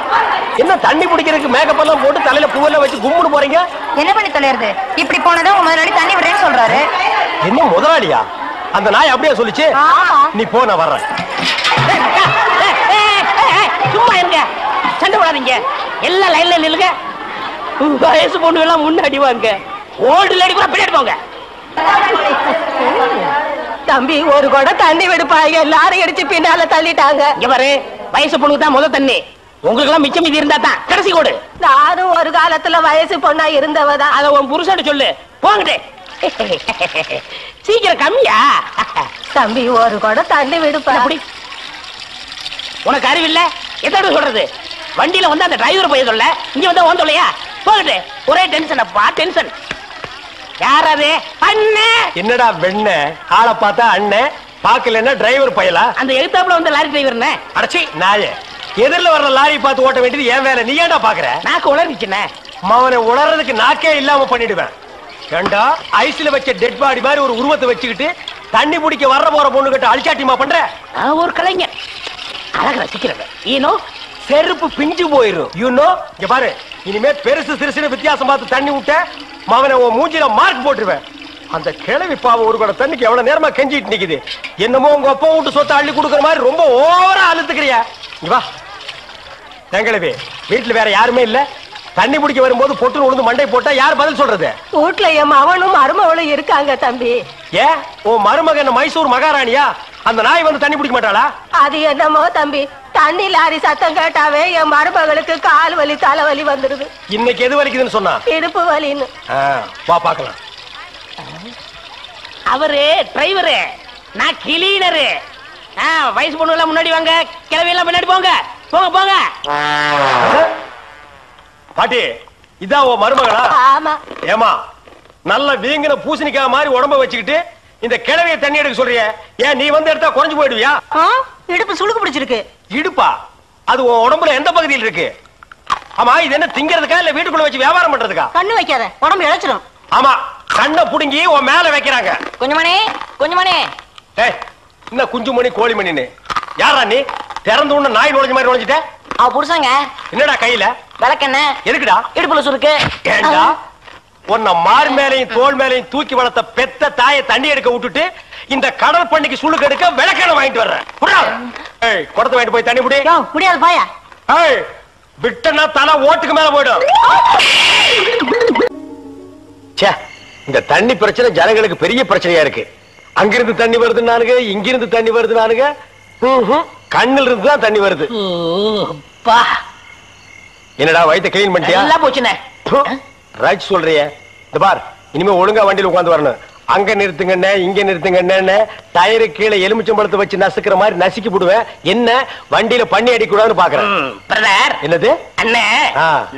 என்ன தண்ணி பிடிக்கிறதுக்கு மேக்கப் எல்லாம் போட்டு தலையில பூவெல்லாம் வச்சு கும்பிட்டு போறீங்க? என்ன பண்ணி தொலைறது? இப்படி போனதா உங்க முதலாளி தண்ணி விடுறேன்னு சொல்றாரு. என்ன முதலாளியா? அந்த நாய் அப்படியே சொல்லிச்சு. நீ போ, நான் வர்றேன். சும்மா இருங்க, சண்டை போடாதீங்க. எல்லாம் லைன்ல நில்லுங்க. வயசு பொண்ணு எல்லாம் முன்னாடி வாங்க, ஓல்டு லேடி கூட பின்னாடி போங்க. தம்பி ஒரு குடம் தண்ணி விடுப்பாங்க, எல்லாரும் அடிச்சு பின்னால தள்ளிட்டாங்க. இங்க பாரு, வயசு பொண்ணுக்கு தான் முதல் தண்ணி, உங்களுக்கு எல்லாம் மிச்சம் மீதி இருந்தா தான் கடைசி கோடு. நானும் ஒரு காலத்துல வயசு பொண்ணா இருந்தவதான். அத உன் புருஷன் சொல்லு. போங்கட்டே. சீக்கிரம் கம்மியா? தம்பி ஒரு குடம் தண்ணி விடுப்பா. உனக்கு அறிவில்ல? எத்தனை சொல்றது? வண்டியில வந்து அந்த டிரைவர் போய் சொல்ல, இங்க வந்து ஓன் சொல்லையா? போகட்டு. ஒரே டென்ஷன் அப்பா, டென்ஷன். யாராவது? அண்ணே. என்னடா வெண்ண ஆளை பார்த்தா அண்ணன், பாக்கலன்னா டிரைவர் பயலா? அந்த எழுத்தாப்புல வந்து லாரி டிரைவர்னே. அடச்சி நாயே, எதிரில வர்ற லாரி பார்த்து ஓட்ட வேண்டியது ஏன் வேலை, நீ ஏன்டா பாக்குற? நாக்கு உளறிச்சுனே. மவனை உளறதுக்கு நாக்கே இல்லாம பண்ணிடுவேன். ஏண்டா ஐஸ்ல வச்ச டெட் பாடி மாதிரி ஒரு உருவத்தை வச்சுக்கிட்டு தண்ணி பிடிக்க வர்ற போற பொண்ணு கிட்ட அழிச்சாட்டிமா பண்ற? ஒரு கலைஞர் அழகு ரசிக்கிறது. ஈனோ செருப்பு பிஞ்சு போயிரும். யூனோ இங்க பாரு, இனிமே பெருசு சிறுசுன்னு வித்தியாசம் பார்த்து தண்ணி விட்ட மவனை உன் மூஞ்சில மார்க் போட்டுருவேன். அந்த கிழவி பாவம் ஒரு கூட தண்ணிக்கு எவ்வளவு நேரமா கெஞ்சிட்டு நிக்குது. என்னமோ உங்க அப்பா விட்டு சொத்தை அள்ளி கொடுக்குற மாதிரி ரொம்ப ஓவரா அழுத்துக்கிறியா? இங்க வா. கிழவி, வீட்டுல வேற யாருமே இல்ல, தண்ணி பிடிக்க வரும்போது பொட்டு உழுந்து மண்டை போட்டா யார் பதில் சொல்றது? வீட்டுல என் மவனும் மருமவளும் இருக்காங்க தம்பி. ஏன் உன் மருமகன் மைசூர் மகாராணியா? அந்த நாய் வந்து தண்ணி பிடிக்க மாட்டாளா? அது என்னமோ தம்பி, தண்ணி லாரி சத்தம் கேட்டாவே என் மருமகளுக்கு கால் வலி தலைவலி வந்துடுது. இன்னைக்கு எது வலிக்குதுன்னு சொன்னா? இடுப்பு வலின்னு. வா பாக்கலாம். அவரு டிரைவரு, நான் கிளீனரு. வயசு பொண்ணு எல்லாம் முன்னாடி வாங்க, கிளவி எல்லாம் முன்னாடி போங்க. போங்க போங்க. பாட்டி, இதான் உன் மருமகளா? ஆமா. ஏமா நல்ல வீங்கின பூசணிக்காய் மாதிரி உடம்ப வச்சுக்கிட்டு இந்த கிழவிய தண்ணி எடுக்க சொல்றிய? ஏன் நீ வந்து எடுத்தா குறைஞ்சு போயிடுவியா? இடுப்பு சுளுக்கு பிடிச்சிருக்கு. இடுப்பா? அது உன் உடம்புல எந்த பகுதியில் இருக்கு? ஆமா, இது என்ன திங்கிறதுக்கா இல்ல வீட்டுக்குள்ள வச்சு வியாபாரம் பண்றதுக்கா? கண்ணு வைக்காத, உடம்பு இழைச்சிடும். ஆமா, கண்ணை புடுங்கி உன் மேல வைக்கிறாங்க. கொஞ்சமணி கொஞ்சமணி. ஏய், என்ன குஞ்சுமணி கோழிமணின்னு? யாரா நீ? திறந்து உள்ள நாய் நுழைஞ்ச மாதிரி நுழைஞ்சிட்ட? அவ புருஷங்க. என்னடா கையில? விளக்கெண்ண. எதுக்குடா? இடுப்புல சுருக்கு. ஏண்டா உன்னை மார் மேலையும் தோல் மேலையும் தூக்கி வளர்த்த பெத்த தாயை தண்ணி எடுக்க விட்டுட்டு இந்த கடல் பண்ணிக்கு சுளுக்கு எடுக்க விளக்கெண்ண வாங்கிட்டு வர்றேன். குடத்தை வாங்கிட்டு போய் தண்ணி புடி. முடியாது பாயா. விட்டனா தலை ஓட்டுக்கு மேல போயிடும். இந்த தண்ணி பிரச்சனை ஜனங்களுக்கு பெரிய பிரச்சனையா இருக்கு. அங்கிருந்து தண்ணி வருதுன்னானுங்க, இங்கிருந்து தண்ணி வருதுன்னானுங்க. கண்ணில் இருந்து தான் தண்ணி வருது. என்னடா வயித்தை கிளீன் பண்ணிட்டியா? எல்லாம் போச்சுனே. ரைட் சொல்றியே. இந்த பார், இனிமே ஒழுங்கா வண்டியில உட்கார்ந்து வரணும். அங்க நிறுத்துங்கண்ணே, இங்க நிறுத்துங்கண்ணே, டயரு கீழே எலுமிச்சம்பழத்தை வச்சு நசுக்கிற மாதிரி நசுக்கி போடுவேன். என்ன வண்டியில பண்ணி அடிக்கூடாதுன்னு பாக்குறேன். பிரதர். என்னது? அண்ணே,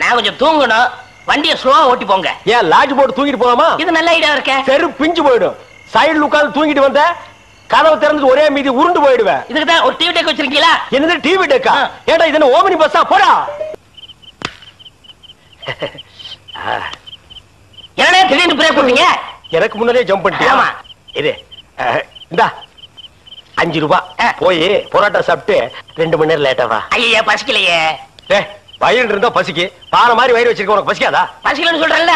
நான் கொஞ்சம் தூங்கணும், வண்டியை ஸ்லோவா ஓட்டி போங்க. ஏன் லாட்ஜ் போட்டு தூங்கிட்டு போலாமா? இது நல்ல ஐடியா இருக்கே. செரு பிஞ்சு போயிடும். சைடுல உட்கார்ந்து தூங்கிட்டு வந்த கதவை திறந்து ஒரே மீதி உருண்டு போயிடுவேன். இதுக்கு தான் ஒரு டிவி டெக் வச்சிருக்கீங்களா? என்னது டிவி டெக்கா? ஏடா இது என்ன ஓமனி பஸ்ஸா? போடா. என்னடா திடீர்னு பிரேக் போட்டீங்க? எனக்கு முன்னாலே ஜம்ப் பண்ணிட்டியா? ஆமா. இது இந்தா 5 ரூபாய். போய் பரோட்டா சாப்பிட்டு 2 மணி நேரம் லேட்டா வா. ஐயா பசிக்கலையே. வயிறு இருந்தா பசிக்கு. பானை மாதிரி வயிறு வச்சிருக்க உனக்கு பசிக்காதா? பசிக்கலன்னு சொல்றேன்ல.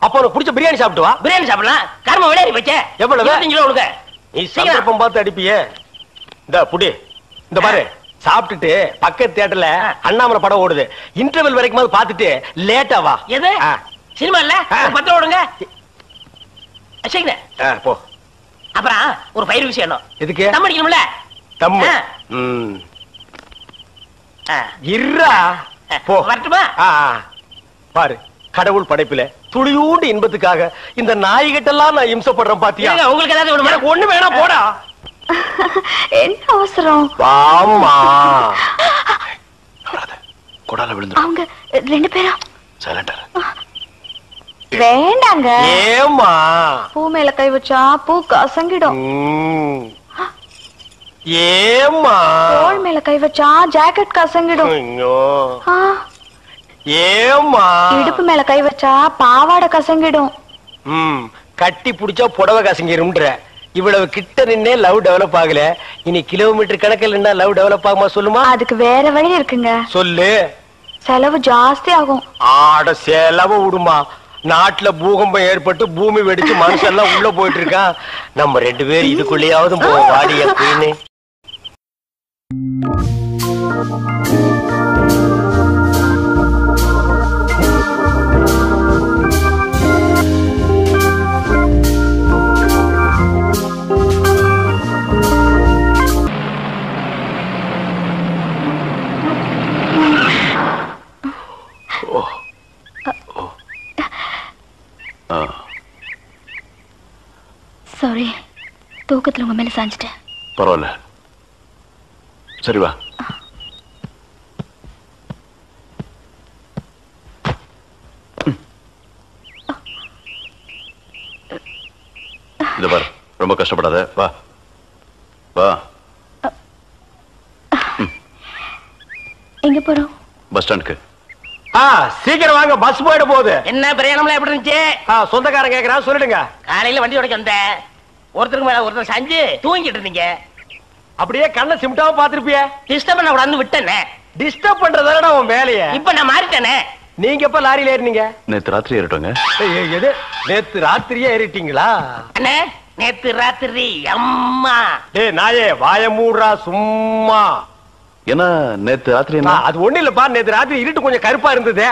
அப்ப உனக்கு பிடிச்ச பிரியாணி சாப்பிட்டு வா. பிரியாணி சாப்பிடலாம். கர்ம விளையாடி போச்சே. எவ்வளவு? 25 கிலோ கொடுங்க. நீ சந்தர்ப்பம் பார்த்து அடிப்பியே. இந்த புடி. இந்த பாரு, சாப்பிட்டுட்டு பக்கத்து தியேட்டர்ல அண்ணாமலை படம் ஓடுது. இன்டர்வல் வரைக்கும் பார்த்துட்டு லேட்டா வா. எது சினிமா இல்ல? 10 ஓடுங்க. போ. அப்புறம் ஒரு பயிர் விஷயம். எதுக்கு? தம் அடிக்கணும்ல. தம்மு இருடா. போ. வரட்டுமா? பாரு, கடவுள் படைப்பில துளியூண்டு இன்பத்துக்காக இந்த நாய்கிட்டெல்லாம் நான் இம்சப்படுறேன் பாத்தியா? உங்களுக்கு ஏதாவது எனக்கு ஒண்ணு வேணாம், போடா. என்ன அவசரம்? வாமா. கொடால விழுந்து. அவங்க 2 பேரும் சைலண்டா. வேண்டாங்க. ஏமா? பூ மேல கை வச்சா பூ கசங்கிடும். ஏமா? தோள் மேல கை வச்சா ஜாக்கெட் கசங்கிடும். ஏமா? இடுப்பு மேல கை வச்சா பாவாடை கசங்கிடும். கட்டி புடிச்சா புடவை கசங்கிரும்ன்ற. இவ்வளவு கிட்ட நின்னே லவ் டெவலப் ஆகல. இனி கிலோமீட்டர் கணக்கில் நின்னா லவ் டெவலப் ஆகுமா சொல்லுமா? அதுக்கு வேற வழி இருக்குங்க. சொல்லு. செலவு ஜாஸ்தி ஆகும். ஆட செலவு விடுமா. நாட்டுல பூகம்பம் ஏற்பட்டு பூமி வெடிச்சு மனுஷன் எல்லாம் உள்ள போயிட்டு இருக்கான். நம்ம 2 பேரும் இதுக்குள்ளேயாவது வாடி அப்படின்னு. தூக்கத்துல உங்க மேல சாஞ்சிட்டேன். பரவாயில்ல, சரி வா. இத பாரு, ரொம்ப கஷ்டப்படாத, வா வா. எங்க போறோம்? பஸ் ஸ்டாண்டுக்கு. சீக்கிரம் வாங்க, பஸ் போயிட போகுது. என்ன பிரயாணம்லாம் எப்படி இருந்துச்சு? சொந்தக்காரன் கேக்குறான், சொல்லிடுங்க. காலையில வண்டி உடைக்க வந்தேன், ஒருத்தருக்கு மேல ஒருத்தர் சாஞ்சு தூங்கிட்டு இருந்தீங்க. அப்படியே கண்ணை சிமிட்டாம பாத்துருப்பிய. டிஸ்டர்ப் பண்ண கூடாதுன்னு விட்டேனே. டிஸ்டர்ப் பண்றதாடா உன் வேலைய. இப்ப நான் மாறிட்டேனே. நீங்க எப்ப லாரியில ஏறினீங்க? நேத்து ராத்திரி ஏறிட்டோங்க. எது, நேத்து ராத்திரியே ஏறிட்டீங்களா? அண்ணே, நேத்து ராத்திரி அம்மா. டேய் நாயே, வாய மூடுறா சும்மா. ஏன்னா நேத்து ராத்திரி என்ன? அது ஒண்ணு இல்லப்பா, நேத்து ராத்திரி இருட்டு கொஞ்சம் கருப்பா இருந்தது.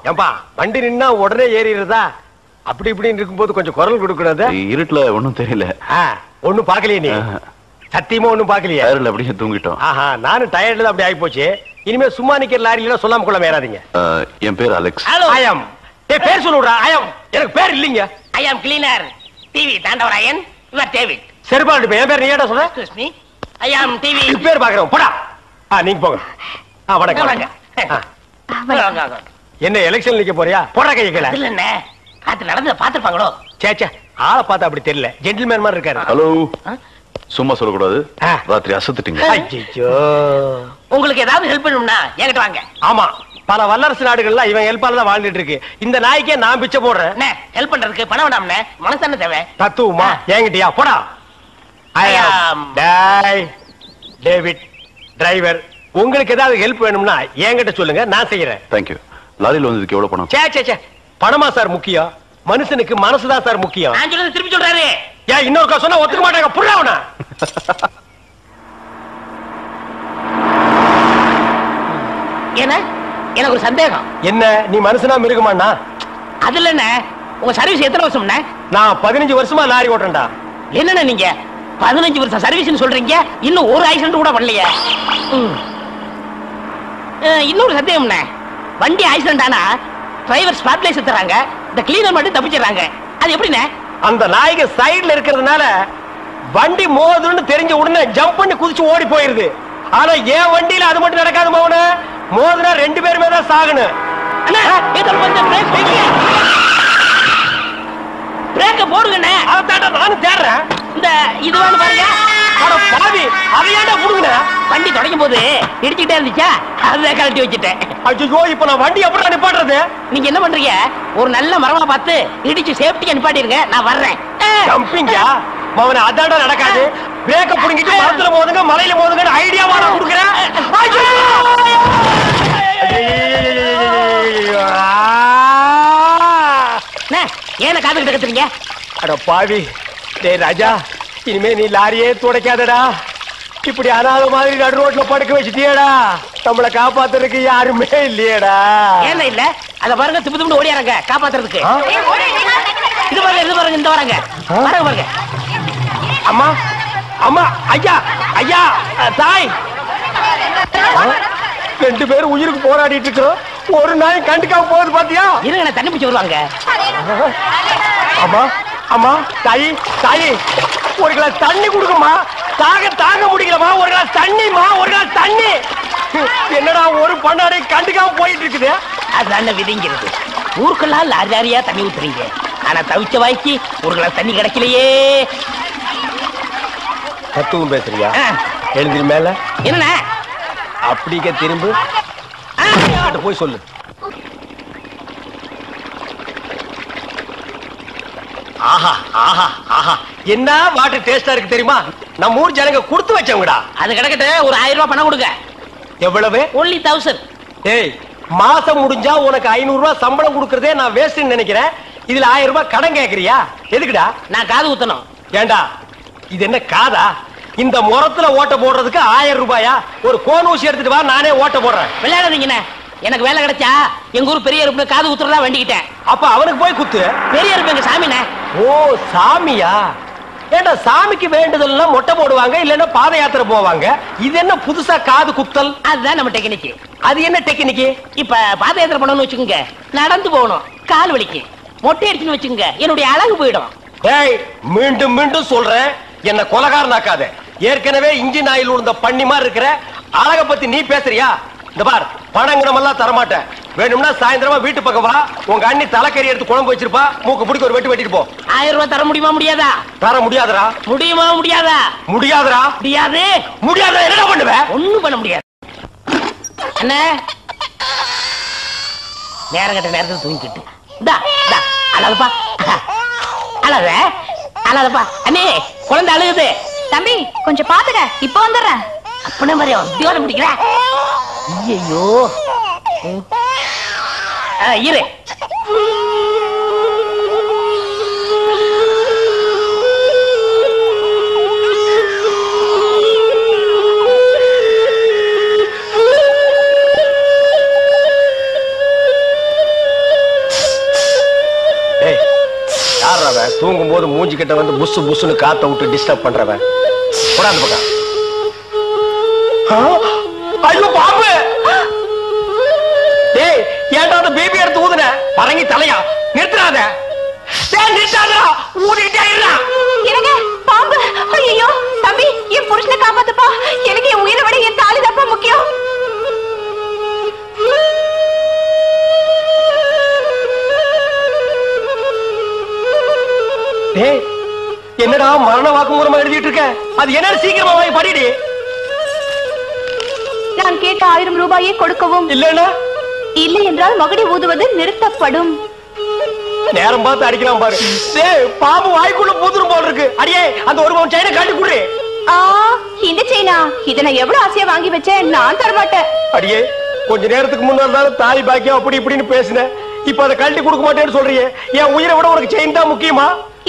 ஏம்பா வண்டி நின்னா உடனே ஏறிடுறதா? அப்படி இப்படின்னு இருக்கும்போது கொஞ்சம் குரல் கொடுக்கூடாது? இருட்டுல ஒண்ணும் தெரியல. ஒண்ணும் பாக்கலையே நீ? சத்தியமா ஒண்ணும் பாக்கலையே? டயர்ல அப்படியே தூங்கிட்டோம். நானும் டயர்ட்ல தான் அப்படி ஆகி போச்சு. இனிமே சும்மா நிக்கிற லாரியில சொல்லாம கொள்ள மேறாதீங்க. என் பேர் அலெக்ஸ். ஐயம். பேர் சொல்லுடா. ஐயம். எனக்கு பேர் இல்லீங்க. I am cleaner TV Thandavarayan. Your David. சரிப்பா, என் பேர் நீ ஏடா சொல்ற? Excuse me, I am TV. பேர் பாக்குறோம், போடா. நீங்க போங்க. வணக்கம். என்ன எலெக்ஷன் நிக்க போறியா? போடா கையை கீழ. இல்ல என்ன காத்து நடந்து பாத்துப்பாங்களோ? சேச்சே, ஆளை பார்த்தா அப்படி தெரியல, ஜென்டில்மேன் மாதிரி இருக்காரு. ஹலோ, சும்மா சொல்லக்கூடாது, ராத்திரி அசத்துட்டீங்க. ஐயோ, உங்களுக்கு ஏதாவது ஹெல்ப் பண்ணணும்னா என்கிட்ட வாங்க. ஆமா, பல வல்லரசு நாடுகள்ல இவன் ஹெல்ப்பால தான் வாழ்ந்துட்டு இருக்கு. இந்த நாய்க்கே நான் பிச்சை போடுறேன். ஹெல்ப் பண்றதுக்கு பணம் வேண்டாம்னே, மனசான தேவை. தத்துவமா என்கிட்டயா? போடா. டேவிட் டிரைவர், உங்களுக்கு ஏதாவது ஹெல்ப் வேணும்னா என்கிட்ட சொல்லுங்க, நான் செய்யறேன். தேங்க்யூ. லாரியில் வந்ததுக்கு எவ்வளவு பணம்? சே பணமா சார் முக்கியம்? மனுஷனுக்கு மனசுதான் சார் முக்கியம். நான் சொல்றது திருப்பி சொல்றாரு. ஏன் இன்னொரு சொன்னா ஒத்துக்க மாட்டாங்க, புரியவனா? என்ன, எனக்கு ஒரு சந்தேகம். என்ன, நீ மனுஷனா மிருகமாண்ணா? அதுல என்ன, உங்க சர்வீஸ் எத்தனை வருஷம்னா? நான் 15 வருஷமா லாரி ஓட்டுறேன்டா. என்னண்ணா நீங்க 15 வருஷம் சர்வீஸ் சொல்றீங்க, இன்னும் ஒரு ஆக்சிடென்ட் கூட பண்ணலையே. இன்னொரு சந்தேகம்ண்ணே, வண்டி ஆக்சிடென்ட் ஆனா டிரைவர் ஸ்பாட்லைஸ் தராங்க, இந்த கிளீனர் மட்டும் தப்பிச்சிடறாங்க. அது எப்படிண்ணே? அந்த நாய்க்கு சைடுல இருக்கிறதுனால வண்டி மோதுன்னு தெரிஞ்ச உடனே ஜம்ப் பண்ணி குதிச்சு ஓடி போயிருது. ஆனா என் வண்டியில அது மட்டும் நடக்காது மோன. மோதுனா 2 பேருமே தான் சாகணும். பிரேக்க போடுங்கண்ணே. அதான் நானும் தேடுறேன். இந்த இது வேணும் பாருங்க. பாவி, அதையாண்டா புடுங்க. வண்டி தொடங்கும் போது இடிச்சுக்கிட்டே இருந்துச்சா, அதை கழட்டி வச்சுட்டேன். ஐயோ, இப்ப நான் வண்டி எப்படி நிப்பாட்டுறது? நீங்க என்ன பண்றீங்க, ஒரு நல்ல மரமா பார்த்து இடிச்சு சேஃப்டியா நிப்பாட்டிருங்க, நான் வர்றேன். ஜம்பிங்கா மவன, அதாண்டா நடக்காது. பிரேக்க புடுங்கிட்டு மரத்துல மோதுங்க, மலையில மோதுங்க ஐடியாவா நான் கொடுக்குறேன். ஏன காத்துக்கிட்டு கத்துறீங்க? அட பாவி, டேய் ராஜா, இனிமே நீ லாரியே துடைக்காதடா. இப்படி அனாத மாதிரி நடு ரோட்ல படுக்க வச்சுட்டியடா. நம்மளை காப்பாத்துறதுக்கு யாருமே இல்லையடா. ஏன் இல்ல, அத பாருங்க, திப்பு திப்பு ஓடியாங்க காப்பாத்துறதுக்கு. இது பாருங்க, இது பாருங்க, இந்த வராங்க பாருங்க பாருங்க. அம்மா, அம்மா, ஐயா, ஐயா, தாய். 2 பேரும் உயிருக்கு போராடிட்டு இருக்கோம். ஒரு நாய் கண்டுக்காம போகுது பாத்தியா? இருங்க, தண்ணி பிடிச்சு வருவாங்க. அம்மா, அம்மா, தாயி, தாயி, ஒரு கிளாஸ் தண்ணி கொடுக்குமா? தாங்க முடியலமா? ஒரு கிளாஸ் தண்ணிமா, ஒரு கிளாஸ் தண்ணி. என்னடா ஒரு பண்ணாடை கண்டுக்காம போயிட்டு இருக்குது? அதான விதிங்கிறது. ஊருக்கெல்லாம் லாரி லாரியா தண்ணி ஊத்துறீங்க, ஆனா தவிச்ச வாய்க்கு ஒரு கிளாஸ் தண்ணி கிடைக்கலையே. தத்துவம் பேசுறியா? எழுந்திரி மேல. என்ன அப்படிக்க திரும்ப போய் சொல்லு. ஆஹா ஆஹா ஆஹா, என்ன வாட்டர் டேஸ்டா இருக்கு தெரியுமா? நம்ம ஊர் ஜனங்க கொடுத்து வச்சவங்கடா. அது கிடக்கட்டு, ஒரு 1000 ரூபாய் பணம் கொடுங்க. எவ்வளவு? only 1000. ஏய், மாசம் முடிஞ்சா உனக்கு 500 ரூபாய் சம்பளம் கொடுக்கறதே நான் வேஸ்ட்னு நினைக்கிறேன். இதுல 1000 ரூபாய் கடன் கேக்குறியா? எதுக்குடா? நான் காது ஊத்தணும். ஏண்டா, இது என்ன காதா? இந்த முறத்துல ஓட்ட போடுறதுக்கு 1000 ரூபாயா? ஒரு கோன் ஊசி எடுத்துட்டு வா, நானே ஓட்ட போடுறேன். விளையாடுறீங்கண்ணே, எனக்கு வேலை கிடைச்சா எங்க ஊர் பெரிய இருப்பு காது ஊத்துறதா வேண்டிக்கிட்டேன். அப்ப அவனுக்கு போய் குத்து. பெரிய இருப்பு எங்க சாமிண்ணே. ஓ, சாமியா? ஏண்டா, சாமிக்கு வேண்டுதல்னா மொட்டை போடுவாங்க, இல்லன்னா பாத யாத்திரை போவாங்க. இது என்ன புதுசா காது குத்தல்? அதுதான் நம்ம டெக்னிக். அது என்ன டெக்னிக்? இப்ப பாத யாத்திரை பண்ணணும்னு வச்சுக்கோங்க, நடந்து போகணும், கால் வலிக்கு. மொட்டை அடிச்சுன்னு வச்சுக்கோங்க, என்னுடைய அழகு போயிடும். ஏய், மீண்டும் மீண்டும் சொல்றேன், என்ன கொலகாரனாக்காத. ஏற்கனவே இன்ஜின் ஆயில் உள்ள பண்ணி மாதிரி இருக்கிற அழக பத்தி நீ பேசுறியா? இந்த பார், பணங்கடம் எல்லாம் தரமாட்டேன். வேணும்னா சாயந்தரமா வீட்டு பக்கம் வா. உங்க அண்ணி தலைக்கறி எடுத்து குழம்பு வச்சிருப்பா. மூக்கு பிடிக்க ஒரு வெட்டு வெட்டிட்டு போ. 1000 ரூபாய் தர முடியுமா முடியாதா? தர முடியாதுடா. முடியுமா முடியாதா? முடியாதுடா. முடியாது. முடியாதுடா. என்ன பண்ணுவ? ஒண்ணும் பண்ண முடியாது. என்ன நேரம் கட்ட நேரத்தில் தூங்கிக்கிட்டு அழகப்பா அழகப்பா. அண்ணே குழந்தை அழுகுது. தம்பி கொஞ்சம் பாத்துக்க, இப்ப வந்துடுறேன். அப்பன மாதிரி தீவிர முடிக்கிற. ஐயோ இரு. தூங்கும் போது மூஞ்சி கிட்ட வந்து புசு புசுன்னு காத்த விட்டு டிஸ்டர்ப் பண்றவன். போடாது பக்கம். ஐயோ பாம்பு! டேய், ஏன்டா அந்த பேபி எடுத்து ஊதுன? பரங்கி தலையா? நிறுத்துறாத. டேய் நிறுத்தாதடா. ஊதிட்டே இருடா. எனக்கு பாம்பு. ஐயோ தம்பி, என் புருஷனை காப்பாத்துப்பா. எனக்கு என் உயிரை விட என் தாலி தப்பா முக்கியம். டேய், என்னடா மரண வாக்குமூலமா எழுதிட்டு இருக்க? அது என்ன? சீக்கிரமா வாங்கி படிடி. நான் கேட்ட 1000 ரூபாயை கொடுக்கவும். இல்லன்னா இல்லை என்றால் மகுடி ஊதுவது நிறுத்தப்படும். நேரம் பார்த்து அடிக்கலாம் பாரு. டேய், பாம்பு வாய்க்குள்ள பூதுரும் போல இருக்கு. அடியே, அந்த ஒரு பவுன் செயினை காட்டி குடு. இந்த செயினா? இத நான் எவ்வளவு ஆசையா வாங்கி வச்சேன். நான் தர மாட்டேன். அடியே, கொஞ்ச நேரத்துக்கு முன்னாடி தாலி பாக்கியம் அப்படி இப்படின்னு பேசினேன். இப்ப அதை கழட்டி கொடுக்க மாட்டேன்னு சொல்றியே. என் உயிரை விட உனக்கு செயின் தான் முக்கியமா?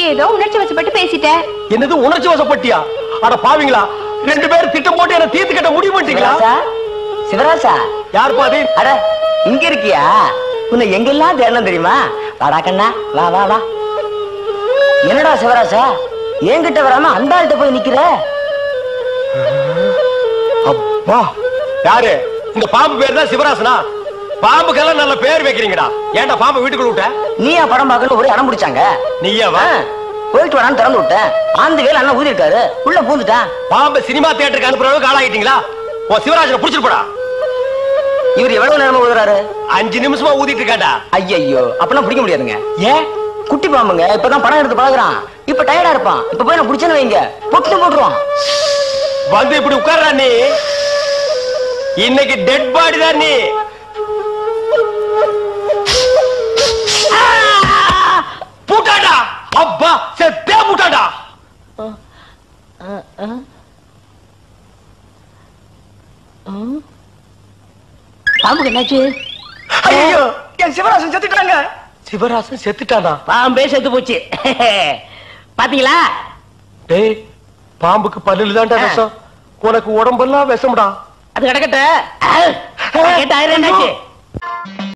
ஏதோ உணர்ச்சி வசப்பட்டு பேசிட்டேன். என்னது உணர்ச்சி வசப்பட்டியா? அட பாவீங்களா, 2 பேரும் திட்டம் போட்டு என்ன தீர்த்து கட்ட முடிவு பண்ணிட்டீங்களா? சிவராசா, யார் பாதி? அட இங்க இருக்கியா? உன்னை எங்கெல்லாம் தேடணும் தெரியுமா? வாடா கண்ணா, வா வா வா. என்னடா சிவராசா, என்கிட்ட வராம அந்த ஆள்கிட்ட போய் நிக்கிற? அப்பா, யாரு? இந்த பாம்பு பேர் தான் சிவராசனா? பாம்புக்கெல்லாம் நல்ல பேர் வைக்கிறீங்கடா. ஏன்டா பாம்பு வீட்டுக்குள்ள விட்ட? நீயா படம் பார்க்கணும் ஒரு இடம் பிடிச்சாங்க. நீயாவா? போயிட்டு வரான்னு திறந்து விட்டேன். ஆந்த வேலை அண்ணா ஊதி இருக்காரு, உள்ள பூந்துட்டான். பாம்பு சினிமா தியேட்டருக்கு அனுப்புற அளவுக்கு ஆளாயிட்டீங்களா? ஓ சிவராஜனை புடிச்சிட்டு போடா. இவர் எவ்வளவு நேரமா ஊதுறாரு? 5 நிமிஷமா ஊதிட்டு இருக்காடா. ஐயோ, அப்பெல்லாம் பிடிக்க முடியாதுங்க. ஏன்? குட்டி பாம்புங்க, இப்பதான் படம் எடுத்து பழகுறான். இப்ப டயர்டா இருப்பான். இப்ப போய் நான் பிடிச்சேன்னு வைங்க, பொட்டு போட்டுருவான். வந்து இப்படி உட்கார்றா நீ. இன்னைக்கு டெட் பாடி தான் நீ. பூட்டாடா. அப்பா செத்தே பூட்டாடா. பாம்புக்கு என்னாச்சு? ஐயோ, என் சிவராசன் செத்துட்டாங்க. சிவராசன் செத்துட்டானா? பாம்பே செத்து போச்சு. பாத்தீங்களா? டேய், பாம்புக்கு பல்லுல தான்டா விஷம். உனக்கு உடம்பெல்லாம் விஷம்டா. அது கிடக்கட்ட. 1000 என்னாச்சு?